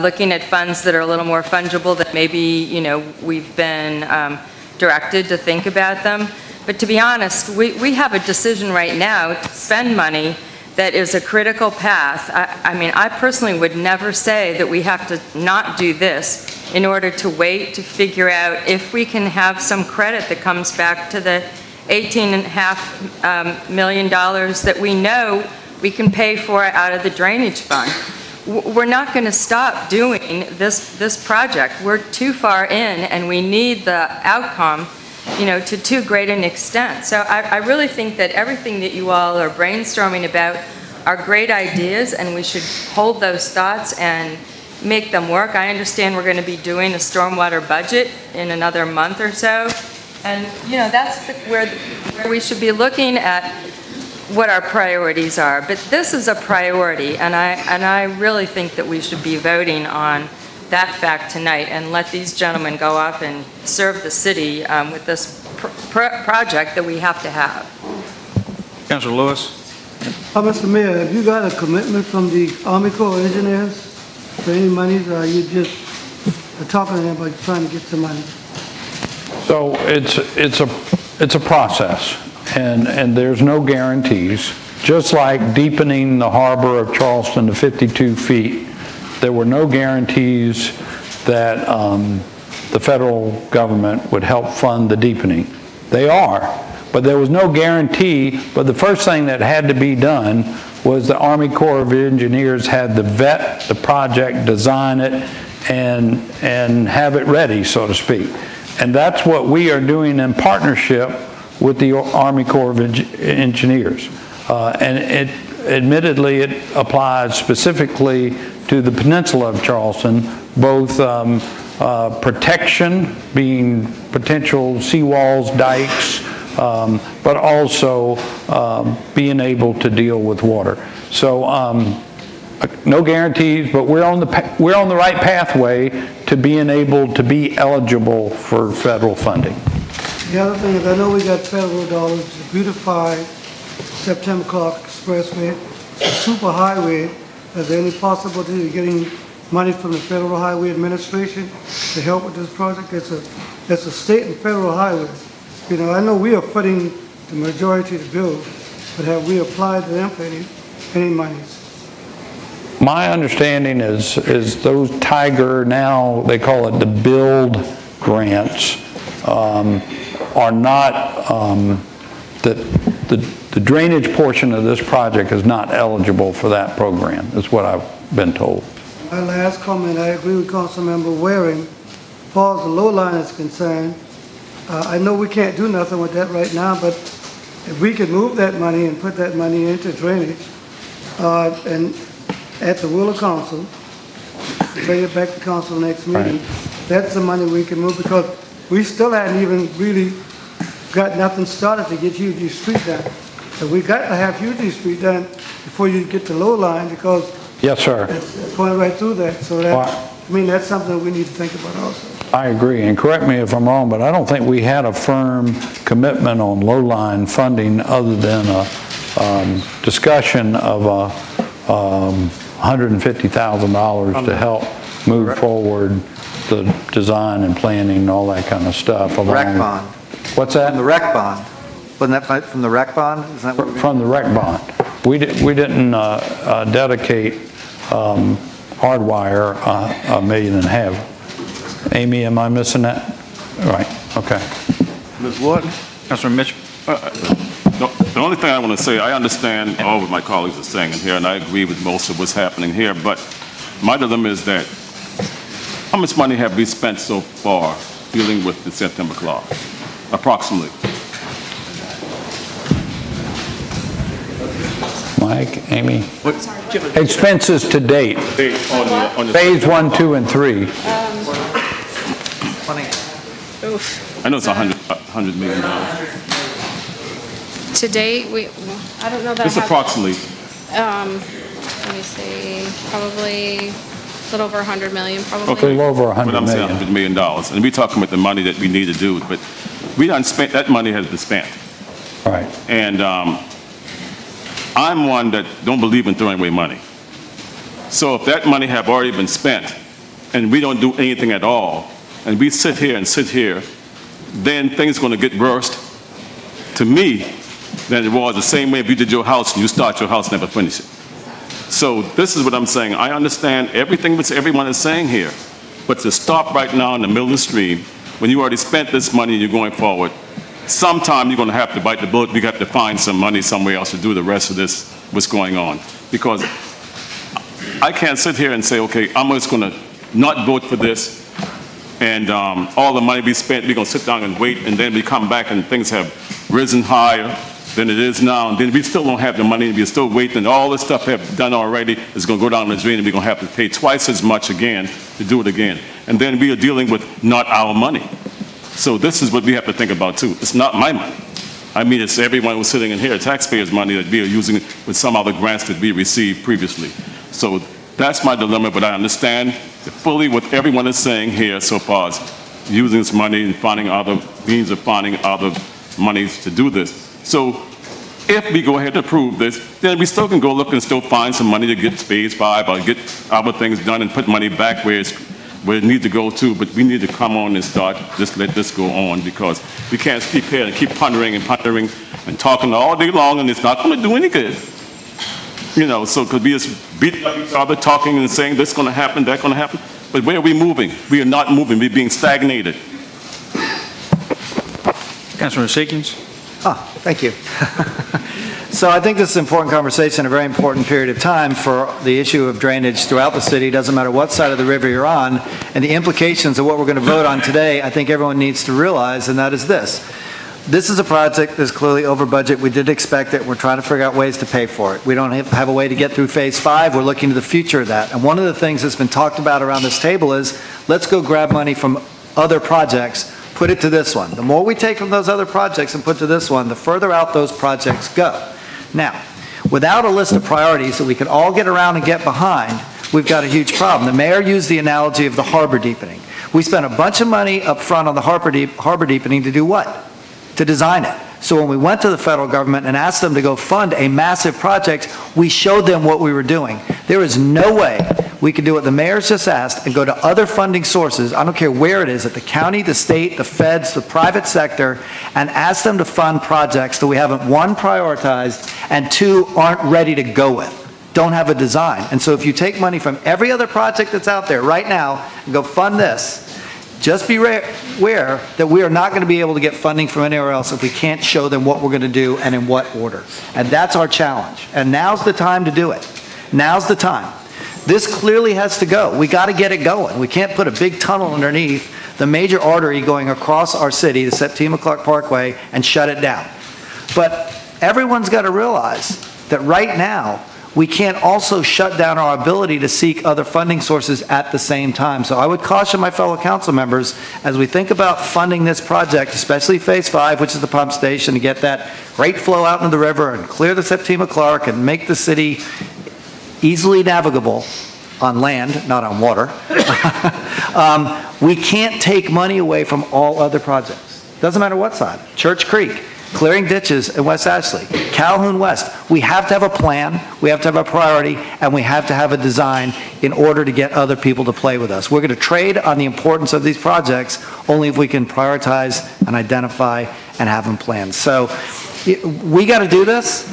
looking at funds that are a little more fungible that maybe, we've been directed to think about them. But to be honest, we have a decision right now to spend money that is a critical path. I mean, I personally would never say that we have to not do this in order to wait to figure out if we can have some credit that comes back to the $18.5 million that we know we can pay for out of the drainage fund. We're not going to stop doing this project. We're too far in, and we need the outcome, to too great an extent. So I really think that everything that you all are brainstorming about are great ideas, and we should hold those thoughts and make them work. I understand we're going to be doing a stormwater budget in another month or so, and that's where we should be looking at what our priorities are. But this is a priority, and I really think that we should be voting on that fact tonight and let these gentlemen go off and serve the city with this project that we have to have. Councilor Lewis. Mr. Mayor, have you got a commitment from the Army Corps of Engineers for any monies, or are you just talking to them about trying to get some money? So it's a process, and there's no guarantees. Just like deepening the harbor of Charleston to 52 feet, there were no guarantees that the federal government would help fund the deepening. They are, but there was no guarantee. But the first thing that had to be done was the Army Corps of Engineers had to vet the project, design it, and have it ready, so to speak. And that's what we are doing in partnership with the Army Corps of Engineers. And admittedly, it applies specifically to the peninsula of Charleston, both protection, being potential seawalls, dikes, but also being able to deal with water. So no guarantees, but we're on the right pathway to being able to be eligible for federal funding. The other thing is, I know we got federal dollars to beautify September Clark Expressway. It's a super highway. Is there any possibility of getting money from the Federal Highway Administration to help with this project? It's a state and federal highway. I know we are putting the majority of the bill, but have we applied to them for any monies? My understanding is those Tiger, now they call it the build grants, are not, the drainage portion of this project is not eligible for that program, is what I've been told. My last comment, I agree with Councilmember Waring. As far as the low line is concerned, I know we can't do nothing with that right now, but If we could move that money and put that money into drainage, and at the will of council, bring it back to council next meeting, that's the money we can move, because we still hadn't even really got nothing started to get Hughes Street done. So we got to have Hughes Street done before you get to low line, because Yes, sir. it's going right through that. So that, I mean, that's something we need to think about also. I agree, and correct me if I'm wrong, but I don't think we had a firm commitment on low-line funding other than a discussion of $150,000 to help move forward the design and planning and all that kind of stuff. Rec bond. What's that? From the rec bond. Wasn't that from the rec bond? Is that what From the rec bond. We didn't dedicate hardwire $1.5 million. Amy, am I missing that? Right, okay. Ms. Wood? Councilman Mitchell? The only thing I want to say, I understand all what my colleagues are saying in here, and I agree with most of what's happening here, but my dilemma is that how much money have we spent so far dealing with the September clock? Approximately. Mike, Amy? Expenses to date. On the Phase 1, 2, and 3. I know it's $100 million. To date, I don't know that. Just approximately. Let me see, probably a little over 100 million, probably. Okay, a little over 100 But I'm saying million. $100 million. And we're talking about the money that we need to do, but we done spent, that money has been spent. All right. And I'm one that don't believe in throwing away money. So if that money have already been spent and we don't do anything at all, and we sit here, then things are going to get worse to me than it was the same way if you did your house and you start your house and never finish it. So this is what I'm saying. I understand everything that everyone is saying here, but to stop right now in the middle of the stream, when you already spent this money and you're going forward, sometime you're going to have to bite the bullet. We got to find some money somewhere else to do the rest of this, what's going on. Because I can't sit here and say, okay, I'm just going to not vote for this, and all the money we spent, we're going to sit down and wait, and then we come back and things have risen higher than it is now, and then we still don't have the money, and we're still waiting, and all this stuff have done already is going to go down the drain, and we're going to have to pay twice as much again to do it again. And then we are dealing with not our money. So this is what we have to think about too. It's not my money. I mean, it's everyone who's sitting in here, taxpayers' money that we are using with some other grants that we received previously. So that's my dilemma, but I understand fully what everyone is saying here so far as using this money and finding other means of finding other monies to do this. So if we go ahead and approve this, then we still can go look and still find some money to get phase 5 or get other things done and put money back where it needs to go to, but we need to come on and start, just let this go on, because we can't keep here and keep pondering and talking all day long, and it's not going to do any good. You know, so could we just beat up each other, talking and saying this is going to happen, that's going to happen, but where are we moving? We are not moving, we're being stagnated. Councilman Seekins? Thank you. So I think this is an important conversation, a very important period of time for the issue of drainage throughout the city. Doesn't matter what side of the river you're on, and the implications of what we're going to vote on today, I think everyone needs to realize, and that is this. This is a project that's clearly over budget. We did expect it. We're trying to figure out ways to pay for it. We don't have a way to get through phase 5. We're looking to the future of that. And one of the things that's been talked about around this table is, let's go grab money from other projects, put it to this one. The more we take from those other projects and put to this one, the further out those projects go. Now, without a list of priorities that we can all get around and get behind, we've got a huge problem. The mayor used the analogy of the harbor deepening. We spent a bunch of money up front on the harbor deepening to do what? To design it. So when we went to the federal government and asked them to go fund a massive project, we showed them what we were doing. There is no way we could do what the mayor's just asked and go to other funding sources, I don't care where it is, at the county, the state, the feds, the private sector, and ask them to fund projects that we haven't, 1, prioritized, and 2, aren't ready to go with, don't have a design. And so if you take money from every other project that's out there right now and go fund this, just be aware that we are not going to be able to get funding from anywhere else if we can't show them what we're going to do and in what order. And that's our challenge. And now's the time to do it. Now's the time. This clearly has to go. We got to get it going. We can't put a big tunnel underneath the major artery going across our city, the Septima Clark Parkway, and shut it down. But everyone's got to realize that right now, we can't also shut down our ability to seek other funding sources at the same time. So I would caution my fellow council members, as we think about funding this project, especially Phase 5, which is the pump station, to get that great flow out into the river and clear the Septima Clark and make the city easily navigable on land, not on water, we can't take money away from all other projects. Doesn't matter what side. Church Creek, clearing ditches in West Ashley, Calhoun West. We have to have a plan, we have to have a priority, and we have to have a design in order to get other people to play with us. We're going to trade on the importance of these projects only if we can prioritize and identify and have them planned. So we got to do this.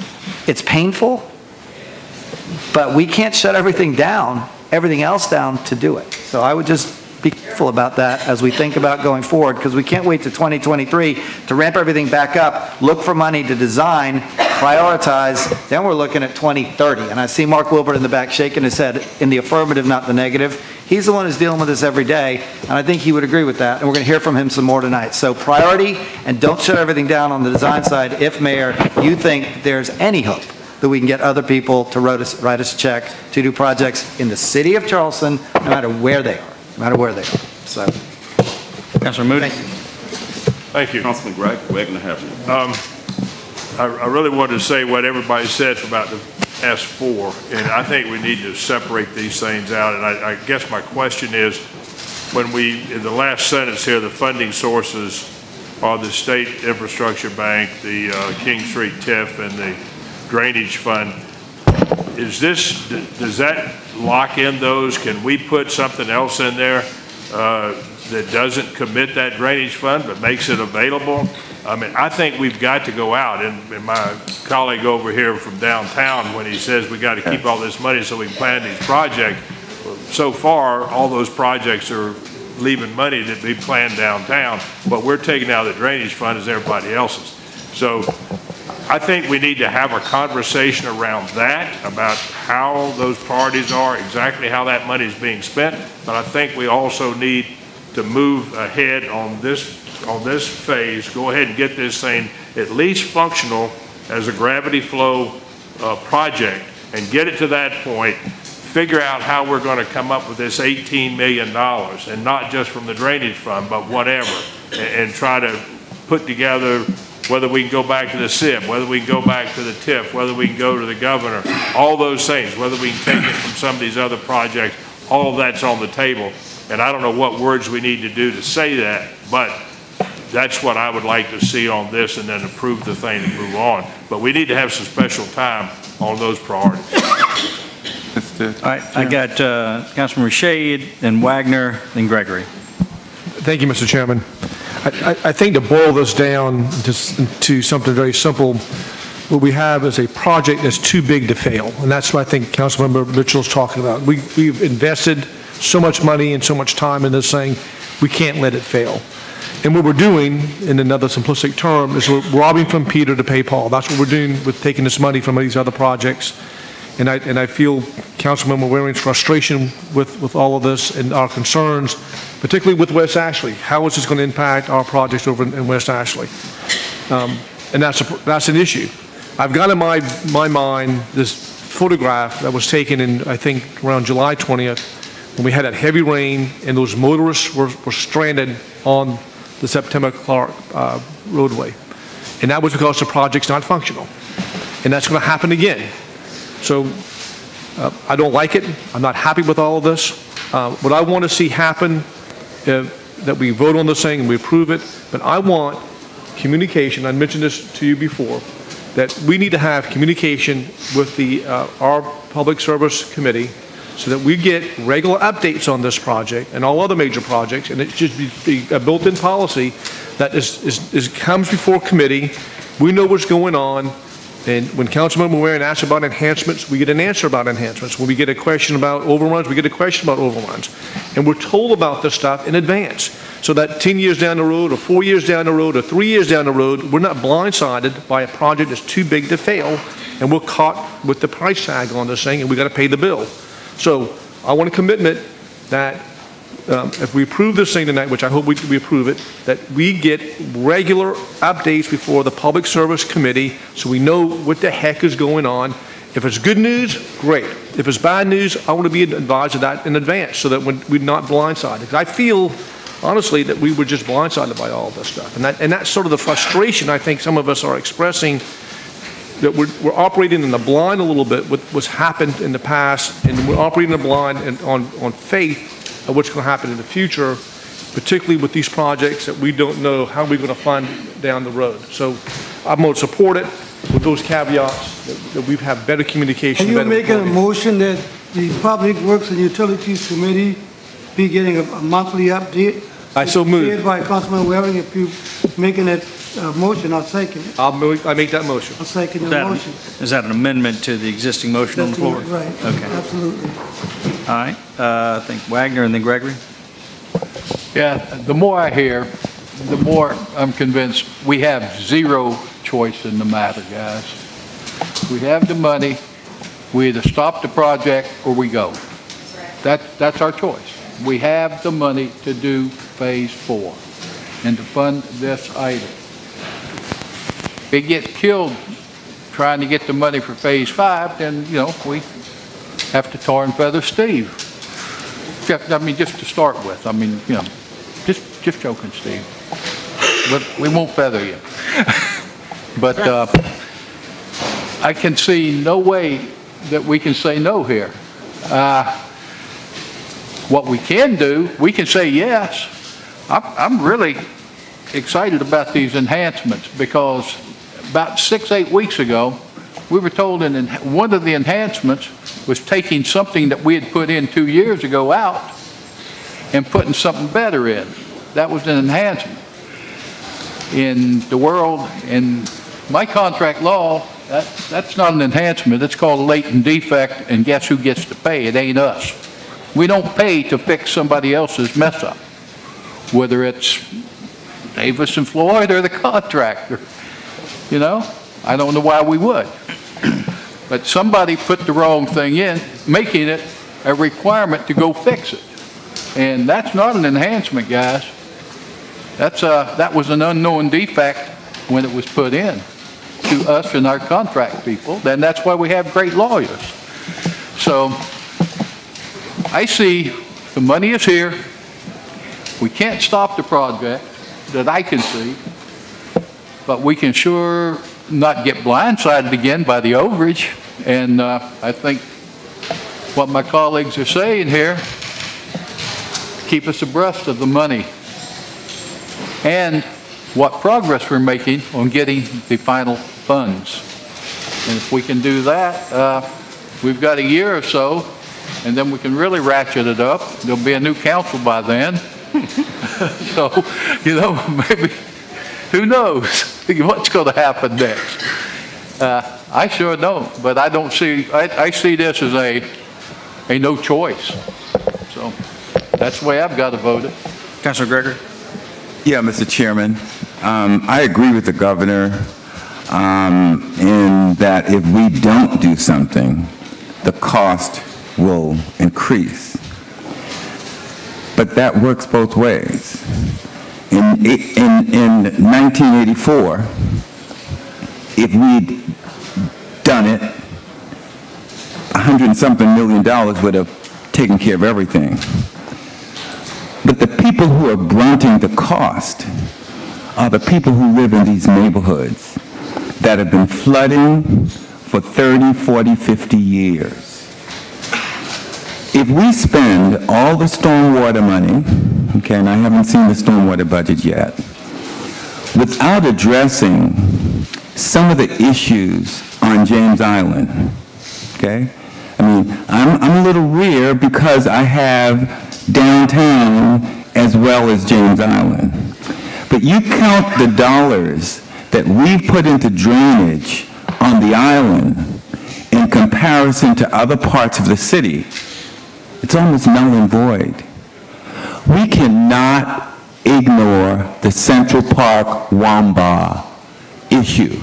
It's painful, but we can't shut everything else down to do it. So I would just be careful about that as we think about going forward, because we can't wait to 2023 to ramp everything back up, look for money to design, prioritize, then we're looking at 2030. And I see Mark Wilbert in the back shaking his head in the affirmative, not the negative. He's the one who's dealing with this every day, and I think he would agree with that, and we're going to hear from him some more tonight. So priority, and don't shut everything down on the design side if, Mayor, you think there's any hope that we can get other people to write us a check to do projects in the city of Charleston, no matter where they are. No matter where they are. So, Councilor Moody. Thank you. Councilman Greg, glad to have you. I really wanted to say what everybody said about the S4, and I think we need to separate these things out. And I guess my question is, when we, in the last sentence here, the funding sources are the State Infrastructure Bank, the King Street TIF, and the Drainage Fund. Does that lock in those? Can we put something else in there that doesn't commit that drainage fund but makes it available? I mean, I think we've got to go out, and my colleague over here from downtown, when he says we got to keep all this money so we can plan these projects, so far all those projects are leaving money to be planned downtown, but we're taking out the drainage fund as everybody else's. So I think we need to have a conversation around that, about how those priorities are, exactly how that money is being spent. But I think we also need to move ahead on this phase, go ahead and get this thing at least functional as a gravity flow project, and get it to that point, figure out how we're going to come up with this $18 million, and not just from the drainage fund, but whatever, and try to put together whether we can go back to the SIP, whether we can go back to the TIF, whether we can go to the governor, all those things, whether we can take it from some of these other projects, all of that's on the table. And I don't know what words we need to do to say that, but that's what I would like to see on this, and then approve the thing and move on. But we need to have some special time on those priorities. All right, I got Councilman Rashid, then Wagner, then Gregory. Thank you, Mr. Chairman. I think to boil this down to something very simple, what we have is a project that's too big to fail. And that's what I think Councilmember Mitchell's talking about. We've invested so much money and so much time in this thing, we can't let it fail. And what we're doing, in another simplistic term, is we're robbing from Peter to pay Paul. That's what we're doing with taking this money from these other projects. And I feel Councilmember Waring's frustration with all of this and our concerns, particularly with West Ashley. How is this going to impact our projects over in West Ashley? And that's an issue. I've got in my mind this photograph that was taken in, I think, around July 20th, when we had that heavy rain and those motorists were stranded on the Septima Clark roadway. And that was because the project's not functional. And that's going to happen again. So I don't like it. I'm not happy with all of this. What I want to see happen, that we vote on this thing and we approve it, but I want communication. I mentioned this to you before, that we need to have communication with our Public Service Committee so that we get regular updates on this project and all other major projects, and it should be a built-in policy that comes before committee. We know what's going on. And when Councilmember Waring asks about enhancements, we get an answer about enhancements. When we get a question about overruns, we get a question about overruns. And we're told about this stuff in advance, so that 10 years down the road, or 4 years down the road, or 3 years down the road, we're not blindsided by a project that's too big to fail, and we're caught with the price tag on this thing, and we got to pay the bill. So I want a commitment that if we approve this thing tonight, which I hope we approve it, that we get regular updates before the Public Service Committee so we know what the heck is going on. If it's good news, great. If it's bad news, I want to be advised of that in advance so that we're not blindsided. Because I feel, honestly, that we were just blindsided by all this stuff. And that's sort of the frustration I think some of us are expressing, that we're operating in the blind a little bit with what's happened in the past, and we're operating in the blind and on faith of what's going to happen in the future, particularly with these projects that we don't know how we're going to fund down the road. So I'm going to support it with those caveats, that we have better communication. Are you making a motion that the Public Works and Utilities Committee be getting a monthly update? I so move. Chaired by Councilman Waring. If you're making that motion, I'll second it. I make that motion. I'll second the motion. Is that an amendment to the existing motion on the floor? Right. Okay. Absolutely. All right. I think Wagner and then Gregory. Yeah, the more I hear, the more I'm convinced we have zero choice in the matter, guys. We have the money. We either stop the project or we go. That's our choice. We have the money to do phase 4 and to fund this item. If it gets killed trying to get the money for phase 5, then, you know, we have to tar and feather Steve. I mean, just to start with. I mean, you know, just joking, Steve. But we won't feather you. But I can see no way that we can say no here. What we can do, we can say yes. I'm really excited about these enhancements because about 6-8 weeks ago, we were told one of the enhancements was taking something that we had put in 2 years ago out and putting something better in. That was an enhancement. In the world, in my contract law, that's not an enhancement. It's called a latent defect, and guess who gets to pay? It ain't us. We don't pay to fix somebody else's mess up, whether it's Davis and Floyd or the contractor. You know, I don't know why we would. But somebody put the wrong thing in, making it a requirement to go fix it. And that's not an enhancement, guys. That was an unknown defect when it was put in to us and our contract people. Then that's why we have great lawyers. So I see the money is here. We can't stop the project that I can see, but we can sure not get blindsided again by the overage. And I think what my colleagues are saying here, keep us abreast of the money and what progress we're making on getting the final funds. And if we can do that, we've got a year or so, and then we can really ratchet it up. There'll be a new council by then. So, you know, maybe, who knows what's going to happen next. I sure don't, but I don't see, I see this as a no choice. So that's the way I've got to vote it. Councilor Gregory? Yeah, Mr. Chairman. I agree with the governor in that if we don't do something, the cost will increase. But that works both ways. In 1984, if we'd done it, $100-something million would have taken care of everything. But the people who are grunting the cost are the people who live in these neighborhoods that have been flooding for 30, 40, 50 years. If we spend all the stormwater money, okay, and I haven't seen the stormwater budget yet, without addressing some of the issues on James Island, okay? I mean, I'm a little rear because I have downtown as well as James Island. But you count the dollars that we've put into drainage on the island in comparison to other parts of the city, it's almost null and void. We cannot ignore the Central Park Wamba issue.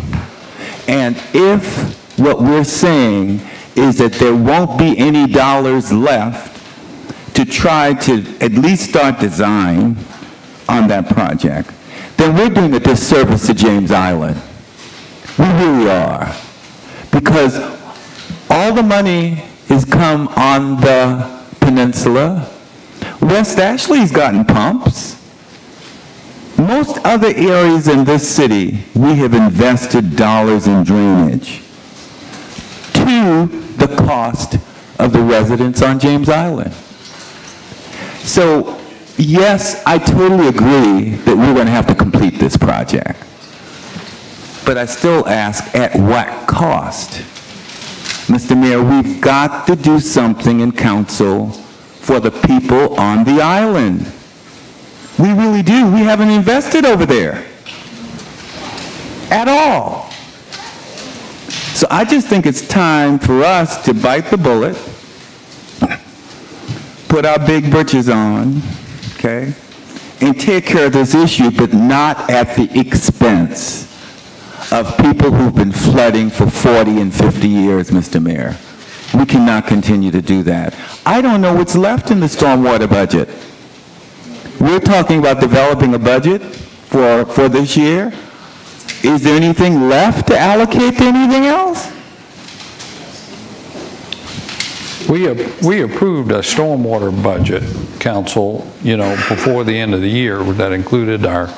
And if what we're saying is that there won't be any dollars left to try to at least start design on that project, then we're doing a disservice to James Island. We really are. Because all the money has come on the peninsula. West Ashley's gotten pumps. Most other areas in this city, we have invested dollars in drainage to the cost of the residents on James Island. So, yes, I totally agree that we're going to have to complete this project. But I still ask, at what cost? Mr. Mayor, we've got to do something in council for the people on the island. We really do. We haven't invested over there at all. So I just think it's time for us to bite the bullet, put our big britches on, okay, and take care of this issue, but not at the expense of people who've been flooding for 40 and 50 years, Mr. Mayor. We cannot continue to do that. I don't know what's left in the stormwater budget. We're talking about developing a budget for this year. Is there anything left to allocate to anything else? We approved a stormwater budget, Council, before the end of the year. That included our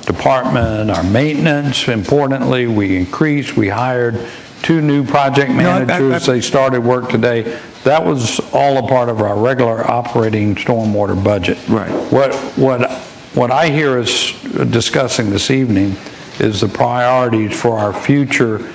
department, our maintenance. Importantly, we hired 2 new project managers. They started work today. That was all a part of our regular operating stormwater budget. Right. What I hear us discussing this evening is the priorities for our future,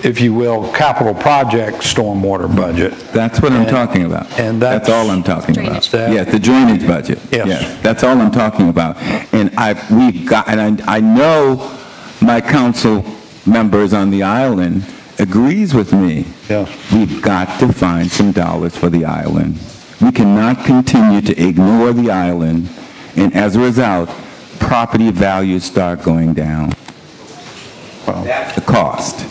if you will, capital project stormwater budget. That's what I'm talking about. And that's all I'm talking about. That, yes, the drainage budget. Yes, that's all I'm talking about. And I know my council members on the island agrees with me. Yes. We've got to find some dollars for the island. We cannot continue to ignore the island, and as a result, property values start going down. Well, that's the cost.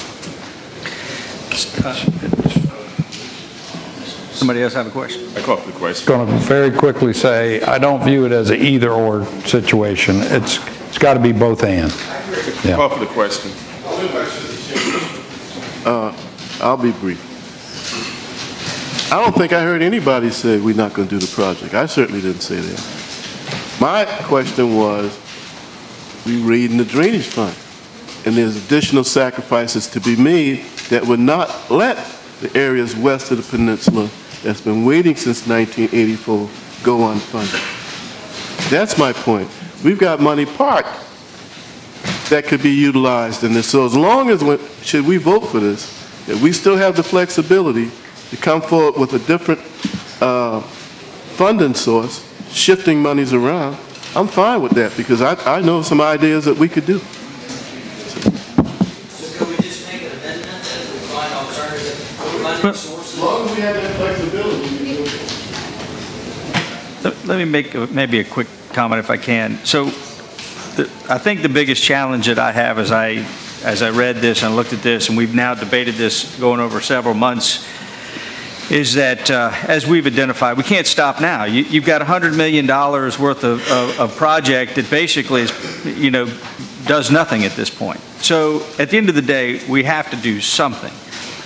Somebody else have a question? I call for the question. Going to very quickly say, I don't view it as an either-or situation. It's got to be both and. Yeah. Call for the question. I'll be brief. I don't think I heard anybody say we're not going to do the project. I certainly didn't say that. My question was, we read in the drainage fund, and there's additional sacrifices to be made that would not let the areas west of the peninsula that's been waiting since 1984 go unfunded. That's my point. We've got money parked that could be utilized in this. So as long as, should we vote for this, that we still have the flexibility to come forward with a different funding source, shifting monies around, I'm fine with that because I know some ideas that we could do. So could we just make an amendment that we find alternative funding sources? As long as we have that flexibility, we do it. Let me make maybe a quick comment if I can. So I think the biggest challenge that I have as I read this and looked at this, and we've now debated this going over several months, is that as we've identified, we can't stop now. You've got $100 million worth of project that basically is, does nothing at this point. So at the end of the day, we have to do something.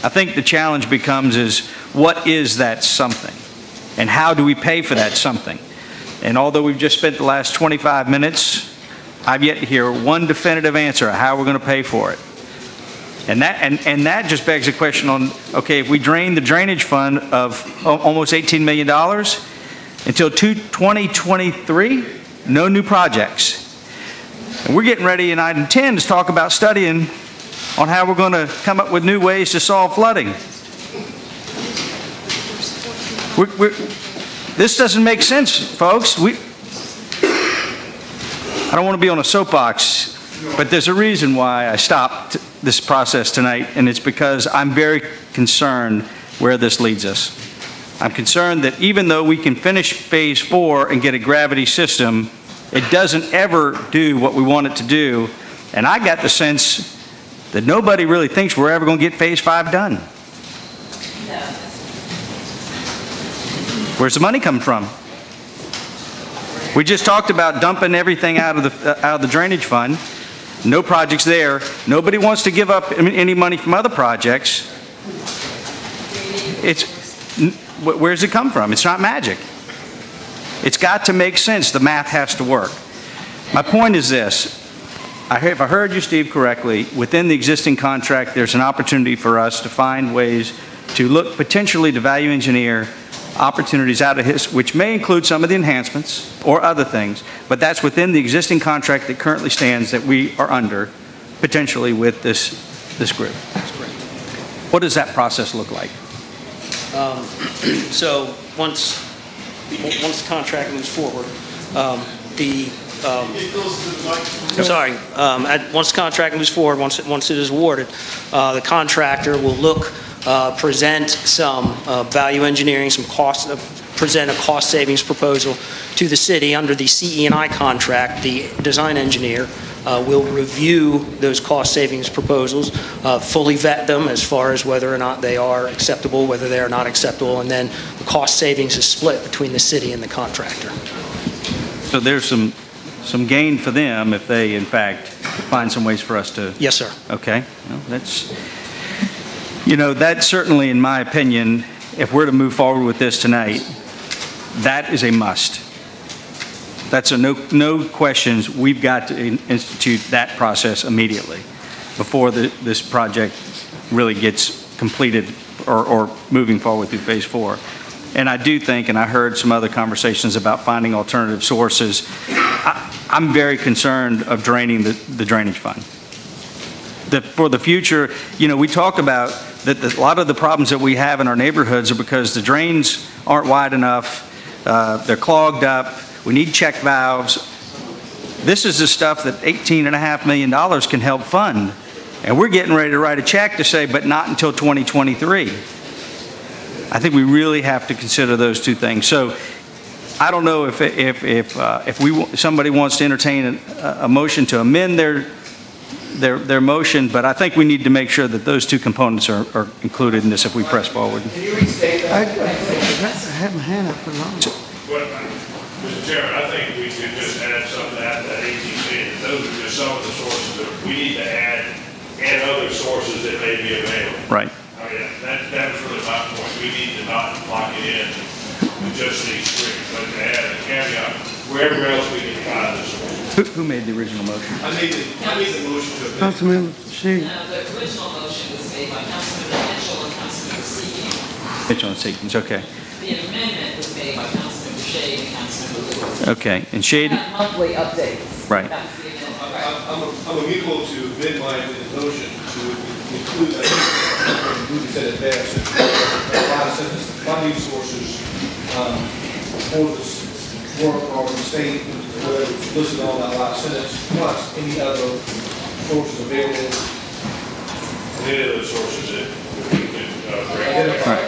I think the challenge becomes is, what is that something? And how do we pay for that something? And although we've just spent the last 25 minutes, I've yet to hear one definitive answer of how we're going to pay for it. And that just begs the question on, okay, if we drain the drainage fund of almost $18 million until 2023, no new projects. And we're getting ready in item 10 to talk about studying on how we're going to come up with new ways to solve flooding. This doesn't make sense, folks. I don't want to be on a soapbox, but there's a reason why I stopped this process tonight, and it's because I'm very concerned where this leads us. I'm concerned that even though we can finish phase 4 and get a gravity system, it doesn't ever do what we want it to do, and I got the sense that nobody really thinks we're ever going to get phase 5 done. Where's the money coming from? We just talked about dumping everything out of the drainage fund. No projects there. Nobody wants to give up any money from other projects. Where's it come from? It's not magic. It's got to make sense. The math has to work. My point is this. If I heard you, Steve, correctly, within the existing contract, there's an opportunity for us to find ways to look potentially to value engineer opportunities out of his, which may include some of the enhancements or other things, but that's within the existing contract that currently stands that we are under, potentially with this group. That's correct. What does that process look like? So once the contract moves forward, once the contract moves forward, once it is awarded, the contractor will present some value engineering, present a cost savings proposal to the city under the CE&I contract. The design engineer will review those cost savings proposals, fully vet them as far as whether or not they are acceptable, whether they are not acceptable, and then the cost savings is split between the city and the contractor. So there's some gain for them if they, in fact, find some ways for us to... Yes, sir. Okay. Well, that's certainly, in my opinion, if we're to move forward with this tonight, that is a must. That's no questions. We've got to institute that process immediately before this project really gets completed or moving forward through phase 4. And I do think, and I heard some other conversations about finding alternative sources, I'm very concerned of draining the drainage fund. For the future, we talk about that a lot of the problems that we have in our neighborhoods are because the drains aren't wide enough, they're clogged up, we need check valves. This is the stuff that $18.5 million can help fund. And we're getting ready to write a check to say, but not until 2023. I think we really have to consider those two things. So I don't know if somebody wants to entertain a motion to amend their motion, but I think we need to make sure that those two components are included in this if we press forward. Can you restate that? I had my hand up for long. Mr. Chairman, I think we could just add some of that 18 million. Those are just some of the sources that we need to add and other sources that may be available. Right. I mean, that was really my point. We need to not lock it in with just these three, but to add a caveat wherever else we can find this. Who made the original motion? I made the motion to amend. Councilman Shea. No, the original motion was made by Councilman Mitchell and Councilman Seekins. Mitchell and Seekins, okay. The amendment was made by Councilman Shea and Councilman Lewis. Okay, and Shea. Monthly updates. Right. I'm amenable to amend my motion to include, I think, Rudy said it best, a lot of funding sources for this work or the state, whether it's listed on that last sentence, plus any other sources available. Any other sources that we can identify.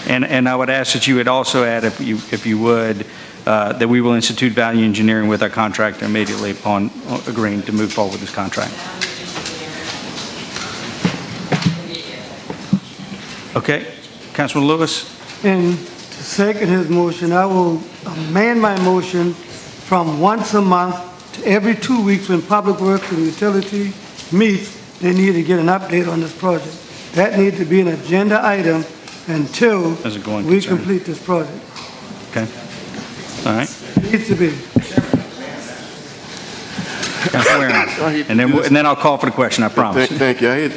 And I would ask that you would also add, if you would, that we will institute value engineering with our contractor immediately upon agreeing to move forward with this contract. Okay, Councilman Lewis? And to second his motion, I will amend my motion from once a month to every 2 weeks when Public Works and Utility meets, they need to get an update on this project. That needs to be an agenda item until we complete this project. Okay. All right. It needs to be. And then I'll call for the question, I promise. Thank you.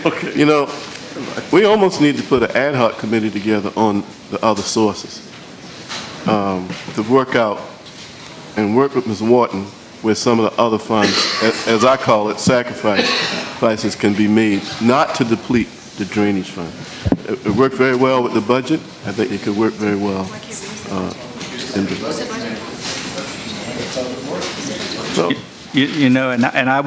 We almost need to put an ad hoc committee together on the other sources to work out and work with Ms. Wharton with some of the other funds, as I call it, sacrifices can be made, not to deplete the drainage fund. It worked very well with the budget. I think it could work very well in the budget. So, and I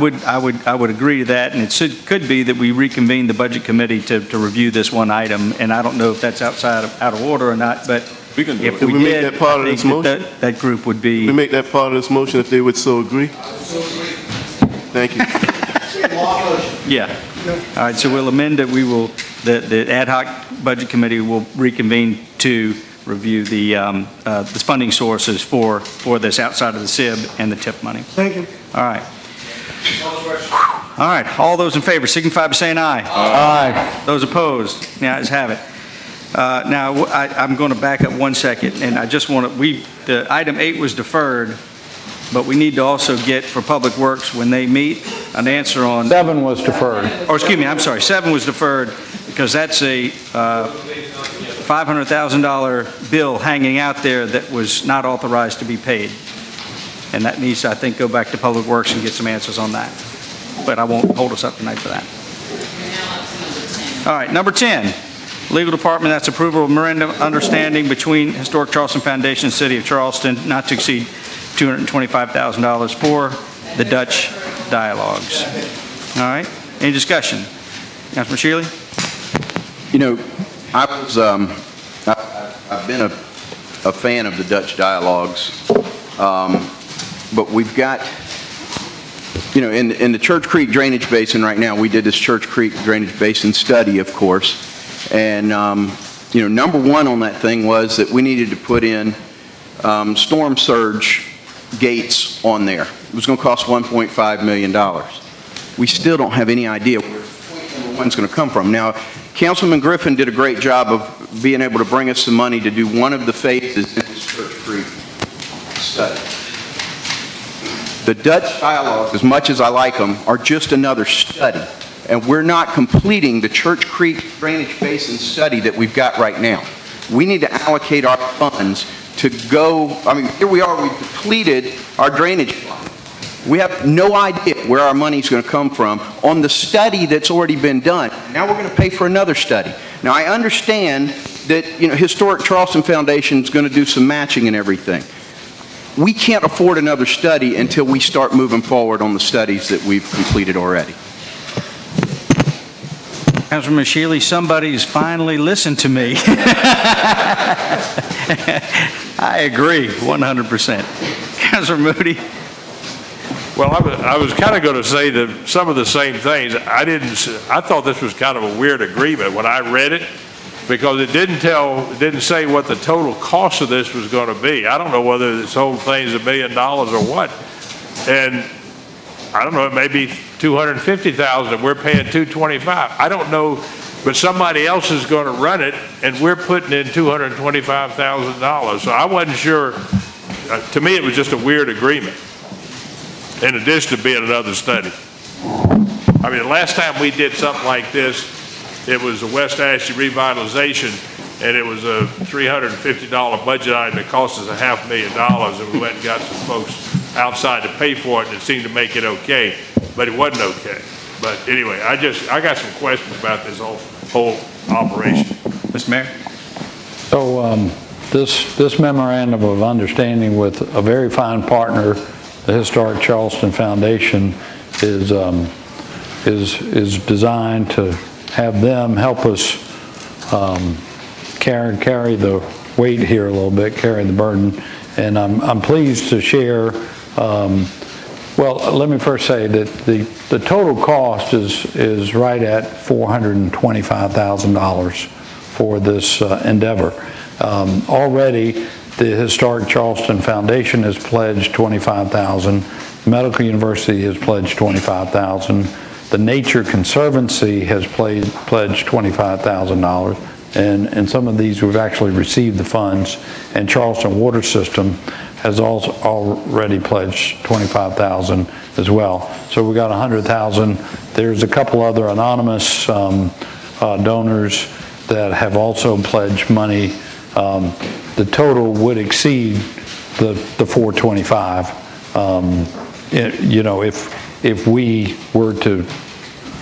would agree to that, and it could be that we reconvene the budget committee to review this one item, and I don't know if that's out of order or not, but if we make that part of this motion, that group would be. We make that part of this motion if they would so agree. Thank you. Yeah. All right. So we'll amend it. The ad hoc budget committee will reconvene to review the funding sources for this outside of the SIB and the TIP money. Thank you. All right. All right, all those in favor signify by saying aye. Aye. Those opposed, the ayes have it. Now, I'm going to back up 1 second, and I just want to, the item 8 was deferred, but we need to also get for Public Works, when they meet, an answer on... 7 was deferred. Or excuse me, I'm sorry, 7 was deferred, because that's a $500,000 bill hanging out there that was not authorized to be paid. And that needs to, I think, go back to Public Works and get some answers on that. But I won't hold us up tonight for that. All right, number 10, Legal Department, that's approval of memorandum of understanding between Historic Charleston Foundation and City of Charleston, not to exceed $225,000 for the Dutch dialogues. All right, any discussion? Councilman Shealy? You know, I've been a fan of the Dutch dialogues, but we've got, you know, in the Church Creek Drainage Basin right now, we did this Church Creek Drainage Basin study, of course, and, you know, number one on that thing was that we needed to put in storm surge gates on there. It was going to cost $1.5 million. We still don't have any idea where number one's going to come from. Now, Councilman Griffin did a great job of being able to bring us some money to do one of the phases in this Church Creek study. The Dutch dialogues, as much as I like them, are just another study. And we're not completing the Church Creek Drainage Basin study that we've got right now. We need to allocate our funds to go, I mean, here we are, we've depleted our drainage fund. We have no idea where our money's going to come from on the study that's already been done. Now we're going to pay for another study. Now I understand that, you know, Historic Charleston Foundation is going to do some matching and everything. We can't afford another study until we start moving forward on the studies that we've completed already. Councilman Shealy, somebody's finally listened to me. I agree 100%. Councilman Moody. Well, I was kind of going to say some of the same things. I thought this was kind of a weird agreement when I read it, because it didn't say what the total cost of this was going to be. I don't know whether this whole thing's $1 million or what. And I don't know, it may be $250,000 and we're paying $225,000. I don't know, but somebody else is going to run it and we're putting in $225,000. So I wasn't sure. To me, it was just a weird agreement, in addition to being another study. I mean, the last time we did something like this, it was the West Ashley revitalization, and it was a $350 budget item that cost us $500,000, and we went and got some folks outside to pay for it, and it seemed to make it okay, but it wasn't okay. But anyway, I got some questions about this whole operation. Mr. Mayor? So this memorandum of understanding with a very fine partner, the Historic Charleston Foundation, is designed to have them help us carry the weight here a little bit, carry the burden. And I'm pleased to share, well, let me first say that the total cost is right at $425,000 for this endeavor. Already, the Historic Charleston Foundation has pledged $25,000. Medical University has pledged $25,000. The Nature Conservancy has pledged $25,000, and some of these we've actually received the funds, and Charleston Water System has also already pledged $25,000 as well. So we got $100,000. There's a couple other anonymous donors that have also pledged money. The total would exceed the $425,000. You know, if we were to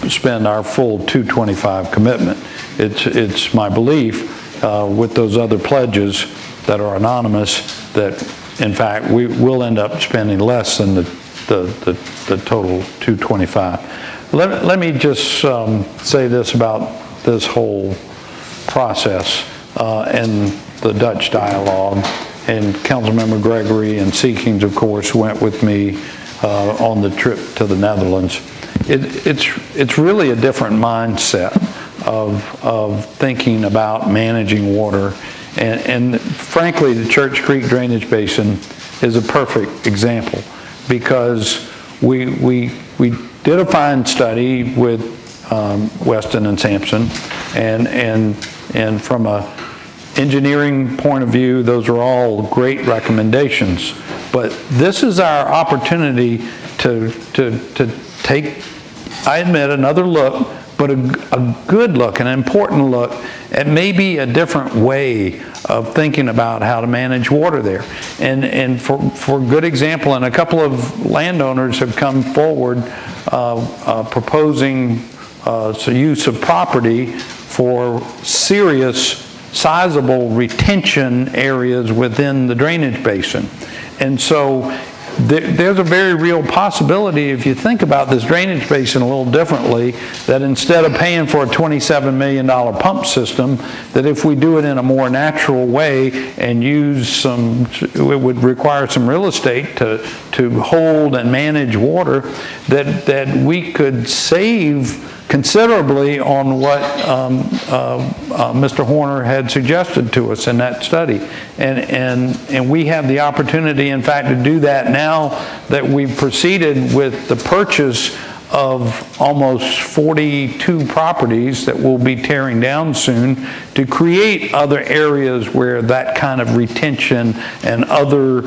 spend our full $225,000 commitment, it's my belief with those other pledges that are anonymous that in fact we will end up spending less than the total $225,000. Let me just say this about this whole process and the Dutch dialogue. And Councilmember Gregory and Seekings, of course, went with me on the trip to the Netherlands. It's really a different mindset of thinking about managing water And frankly, the Church Creek Drainage Basin is a perfect example, because we did a fine study with Weston and Sampson, and from a engineering point of view, those are all great recommendations. But this is our opportunity to take, I admit, another look, but a good look, an important look at maybe a different way of thinking about how to manage water there. And for good example, and a couple of landowners have come forward proposing use of property for serious, sizable retention areas within the drainage basin. And so there's a very real possibility, if you think about this drainage basin a little differently, that instead of paying for a $27 million pump system, that if we do it in a more natural way and use some, it would require some real estate to hold and manage water, that we could save considerably on what Mr. Horner had suggested to us in that study. And we have the opportunity, in fact, to do that now that we've proceeded with the purchase of almost 42 properties that we'll be tearing down soon, to create other areas where that kind of retention and other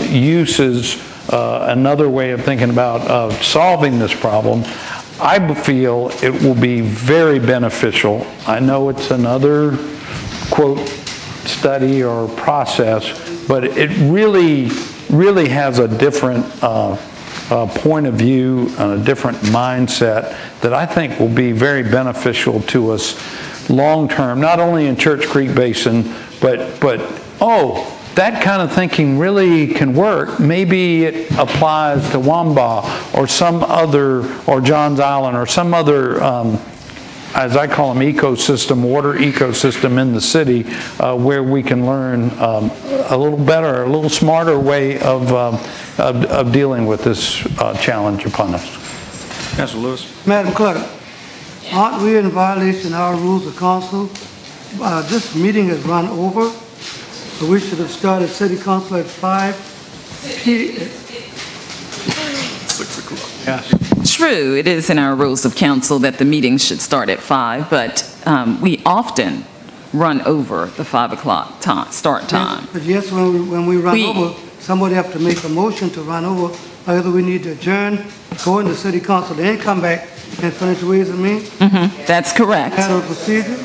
uses, another way of thinking about solving this problem. I feel it will be very beneficial. I know it's another, quote, study or process, but it really has a different point of view and a different mindset that I think will be very beneficial to us long term, not only in Church Creek Basin, but that kind of thinking really can work. Maybe it applies to Wamba or some other, or Johns Island, or some other, as I call them, ecosystem, water ecosystem in the city, where we can learn a little better, a little smarter way of dealing with this challenge upon us. Councilor Lewis. Madam Clerk, aren't we in violation of our rules of council? This meeting has run over. So we should have started city council at 5 p.m. 6 o'clock. Yeah. True, it is in our rules of council that the meeting should start at 5, but we often run over the 5 o'clock start time. But yes, when we run over, somebody have to make a motion to run over. Either we need to adjourn, go into city council, then come back and finish the Ways and Means. That's correct. Matter of procedure.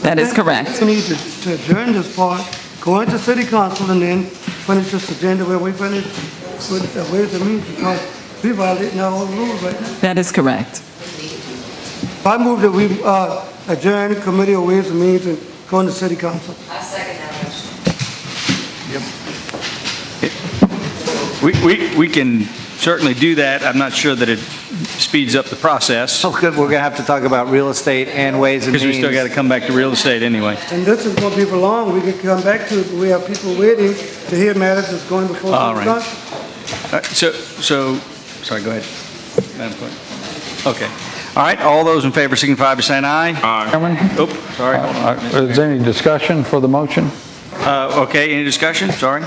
That is correct. We need to adjourn this part, go into city council, and then finish this agenda where we finish with the Ways and Means, because we violating our own rules right now. That is correct. I move that we adjourn committee of Ways and Means and go into city council. I second that motion. We can certainly do that. I'm not sure that it speeds up the process. Oh, good. We're going to have to talk about real estate and Ways and Means. Because we still got to come back to real estate anyway. And this is going to be prolonged. We can come back to it. We have people waiting to hear matters that's going before city council. Sorry, go ahead, Madam Clerk. Okay. All right, all those in favor signify by saying aye. Aye. Chairman? Oh, sorry. Is there any discussion for the motion? Okay, any discussion? Sorry.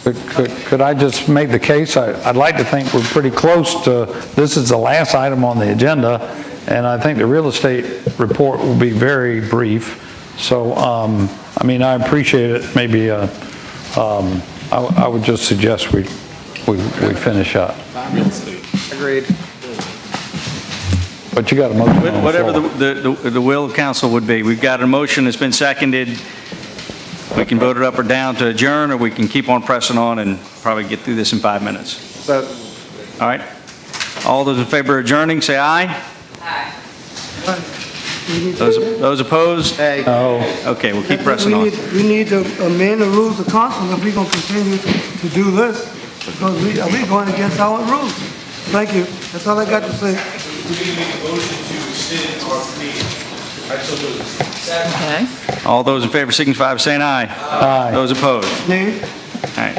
Could I just make the case? I'd like to think we're pretty close to, this is the last item on the agenda, and I think the real estate report will be very brief. So, I mean, I appreciate it. Maybe I would just suggest we finish up. Agreed. But you got a motion on the Whatever floor. the will of council would be. We've got a motion that's been seconded. We can vote it up or down to adjourn, or we can keep on pressing on and probably get through this in 5 minutes. All right. All those in favor of adjourning, say aye. Aye. Those opposed? No. Okay, we'll keep pressing on. We need to amend the rules of council if we're going to continue to do this, because we're going against our rules. Thank you. That's all I got to say. We need to make a motion to extend our meeting. Okay. All those in favor signify by saying aye. Aye. Those opposed? Nay. All right.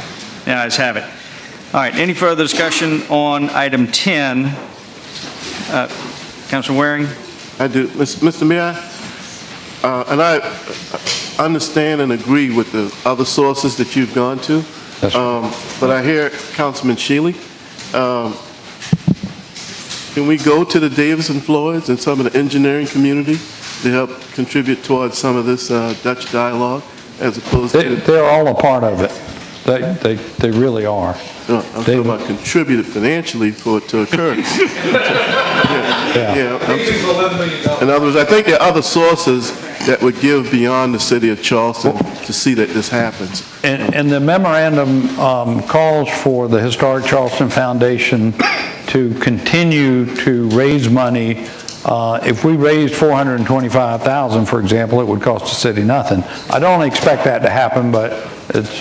Yeah, ayes have it. All right. Any further discussion on item 10? Councilor Waring? I do. Mr. Mayor, And I understand and agree with the other sources that you've gone to. But I hear Councilman Shealy. Can we go to the Davis and Floyds and some of the engineering community to help contribute towards some of this Dutch dialogue as opposed to... They're all a part of it. They really are. No, I'm talking about contributed financially for it to occur. In other words, I think there are other sources that would give beyond the city of Charleston to see that this happens. And the memorandum calls for the Historic Charleston Foundation to continue to raise money. If we raised $425,000, for example, it would cost the city nothing. I don't expect that to happen, but it's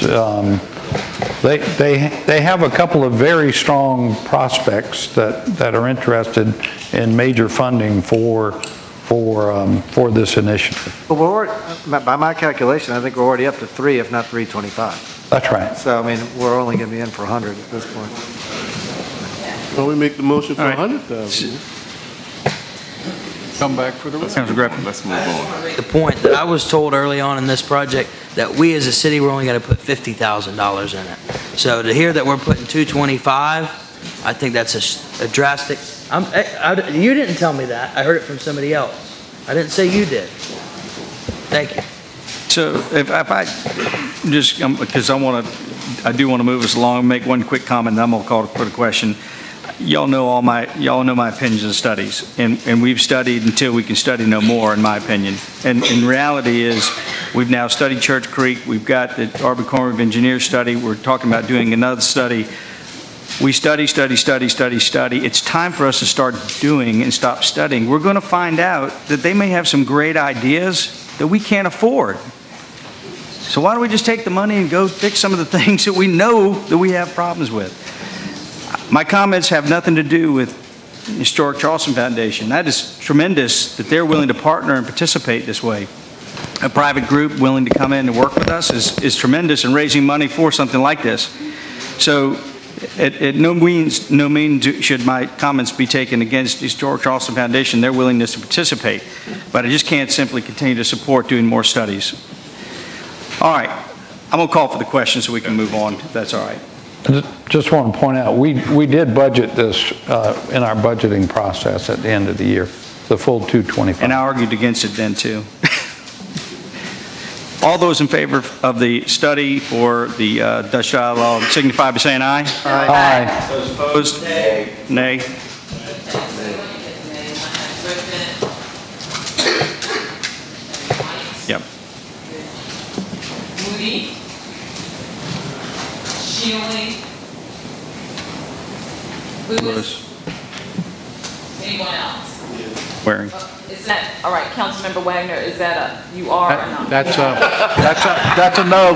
they have a couple of very strong prospects that are interested in major funding for this initiative. Well, by my calculation, I think we're already up to 3, if not 325. That's right. So, I mean, we're only going to be in for 100 at this point. Well, we make the motion for 100,000. Come back for the rest. Let's move on. The point that I was told early on in this project that we as a city were only going to put $50,000 in it. So to hear that we're putting 225, I think that's a drastic. You didn't tell me that. I heard it from somebody else. I didn't say you did. Thank you. So if I just, because I do want to move us along, make one quick comment, then I'm going to call for the question. Y'all know my opinions and studies, and we've studied until we can study no more, in my opinion. And in reality is, we've now studied Church Creek. We've got the Army Corps of Engineers study. We're talking about doing another study. We study. It's time for us to start doing and stop studying. We're going to find out that they may have some great ideas that we can't afford. So why don't we just take the money and go fix some of the things that we know that we have problems with? My comments have nothing to do with Historic Charleston Foundation. That is tremendous that they're willing to partner and participate this way. A private group willing to come in and work with us is tremendous in raising money for something like this. So at no means should my comments be taken against the Historic Charleston Foundation, their willingness to participate. But I just can't simply continue to support doing more studies. All right, I'm going to call for the question so we can move on, if that's all right. Just want to point out, we did budget this in our budgeting process at the end of the year, the full 225. And I argued against it then too. All those in favor of the study for the Dutch dialogue signify by saying aye. Aye. Aye. Those opposed? Nay. Nay. Yep. Moody. Shealy. Lewis. Anyone else? Waring. Is that, all right, Councilmember Wagner, is that you are or not? That's a no.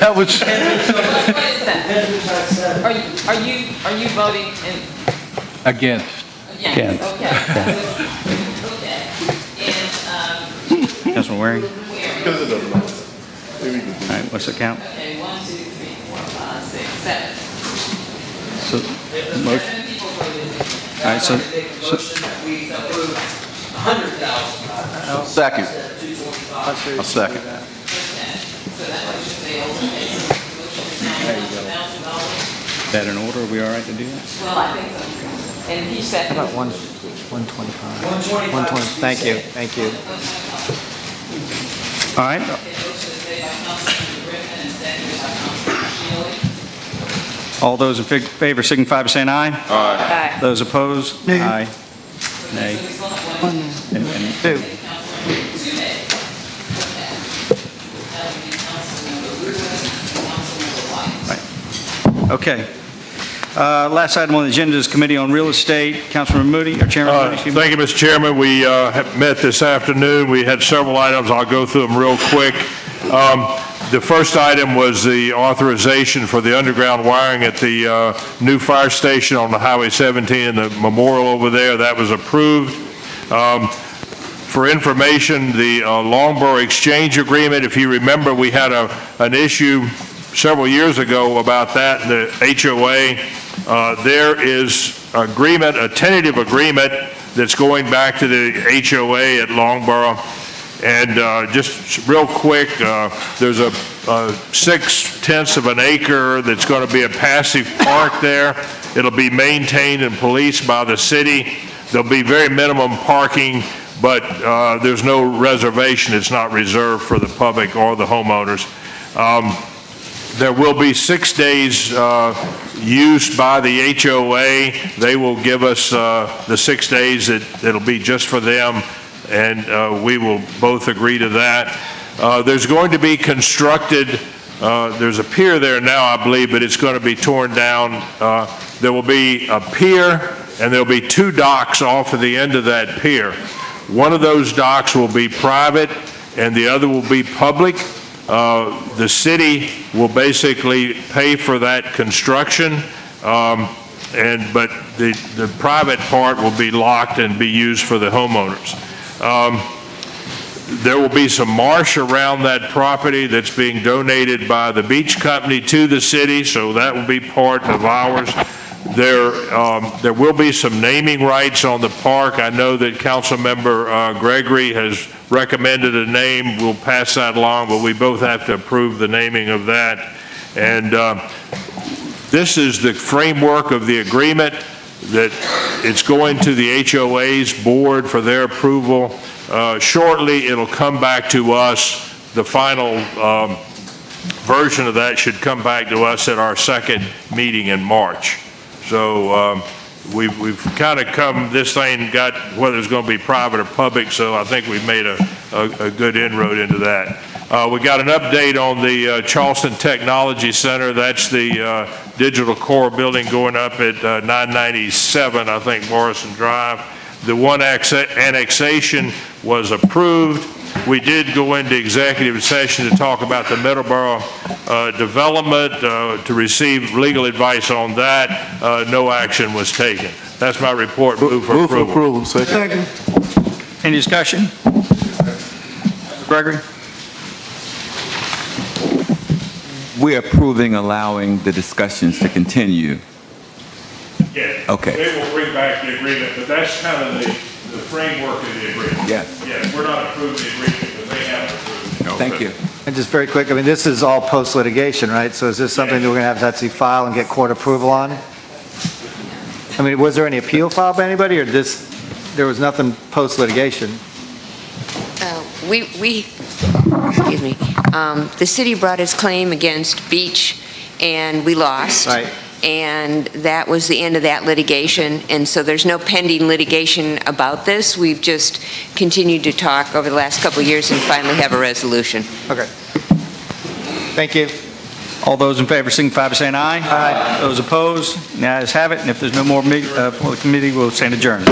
That was. What is that? Are you voting in? Against. Against, okay. Okay. And, Councilman Waring. Because it doesn't matter. All right, what's the count? okay, 1, 2, 3, 4, 5, 6, 7. So, motion. All right, so Second. A second. Is that in order? Are we all right to do that? Well, I think so. And he said. How about 125? 120. Thank you. Thank you. All right. All those in favor signify by saying aye. Aye. Those opposed? Nay. Aye. Nay. And Two. Okay. Last item on the agenda is Committee on Real Estate. Councilman Moody, or Chairman Moody, excuse me. Thank you, Mr. Chairman. We have met this afternoon. We had several items. I'll go through them real quick. The first item was the authorization for the underground wiring at the new fire station on the Highway 17 and the memorial over there. That was approved. For information, the Longborough Exchange Agreement, if you remember, we had an issue several years ago about that, the HOA. There is agreement, a tentative agreement that's going back to the HOA at Longborough. And just real quick, there's a 6/10 of an acre that's going to be a passive park there. It'll be maintained and policed by the city. There'll be very minimum parking, but there's no reservation. It's not reserved for the public or the homeowners. There will be 6 days used by the HOA. They will give us the 6 days that'll be just for them, and we will both agree to that. There's going to be constructed, there's a pier there now, I believe, but it's going to be torn down. There will be a pier, and there'll be 2 docks off of the end of that pier. One of those docks will be private, and the other will be public. The city will basically pay for that construction, but the private part will be locked and be used for the homeowners. There will be some marsh around that property that's being donated by the beach company to the city, so that will be part of ours. There will be some naming rights on the park. I know that Councilmember Gregory has recommended a name. We'll pass that along, but we both have to approve the naming of that. And this is the framework of the agreement, that it's going to the HOA's board for their approval. Shortly, it'll come back to us. The final version of that should come back to us at our second meeting in March. So we've kind of come, this thing got whether it's going to be private or public, so I think we've made a good inroad into that. We got an update on the Charleston Technology Center. That's the digital core building going up at 997, I think, Morrison Drive. The one annexation was approved. We did go into executive session to talk about the Middleborough development, to receive legal advice on that. No action was taken. That's my report. Move for approval. Move for approval. Second. Any discussion? Gregory? We're approving allowing the discussions to continue. Yeah. Okay. They will bring back the agreement, but that's kind of the framework of the agreement. Yes. Yeah, we're not approving the agreement, but they haven't approved it. Thank you. And just very quick, I mean, this is all post-litigation, right? So is this something that we're going to have to actually file and get court approval on? I mean, was there any appeal filed by anybody, or there was nothing post-litigation? Excuse me, the city brought its claim against Beach, and we lost. Right. And that was the end of that litigation, and so there's no pending litigation about this. We've just continued to talk over the last couple of years and finally have a resolution. Okay. Thank you. All those in favor signify by saying aye. Aye. Those opposed, the ayes have it, and if there's no more for the committee, we'll stand adjourned.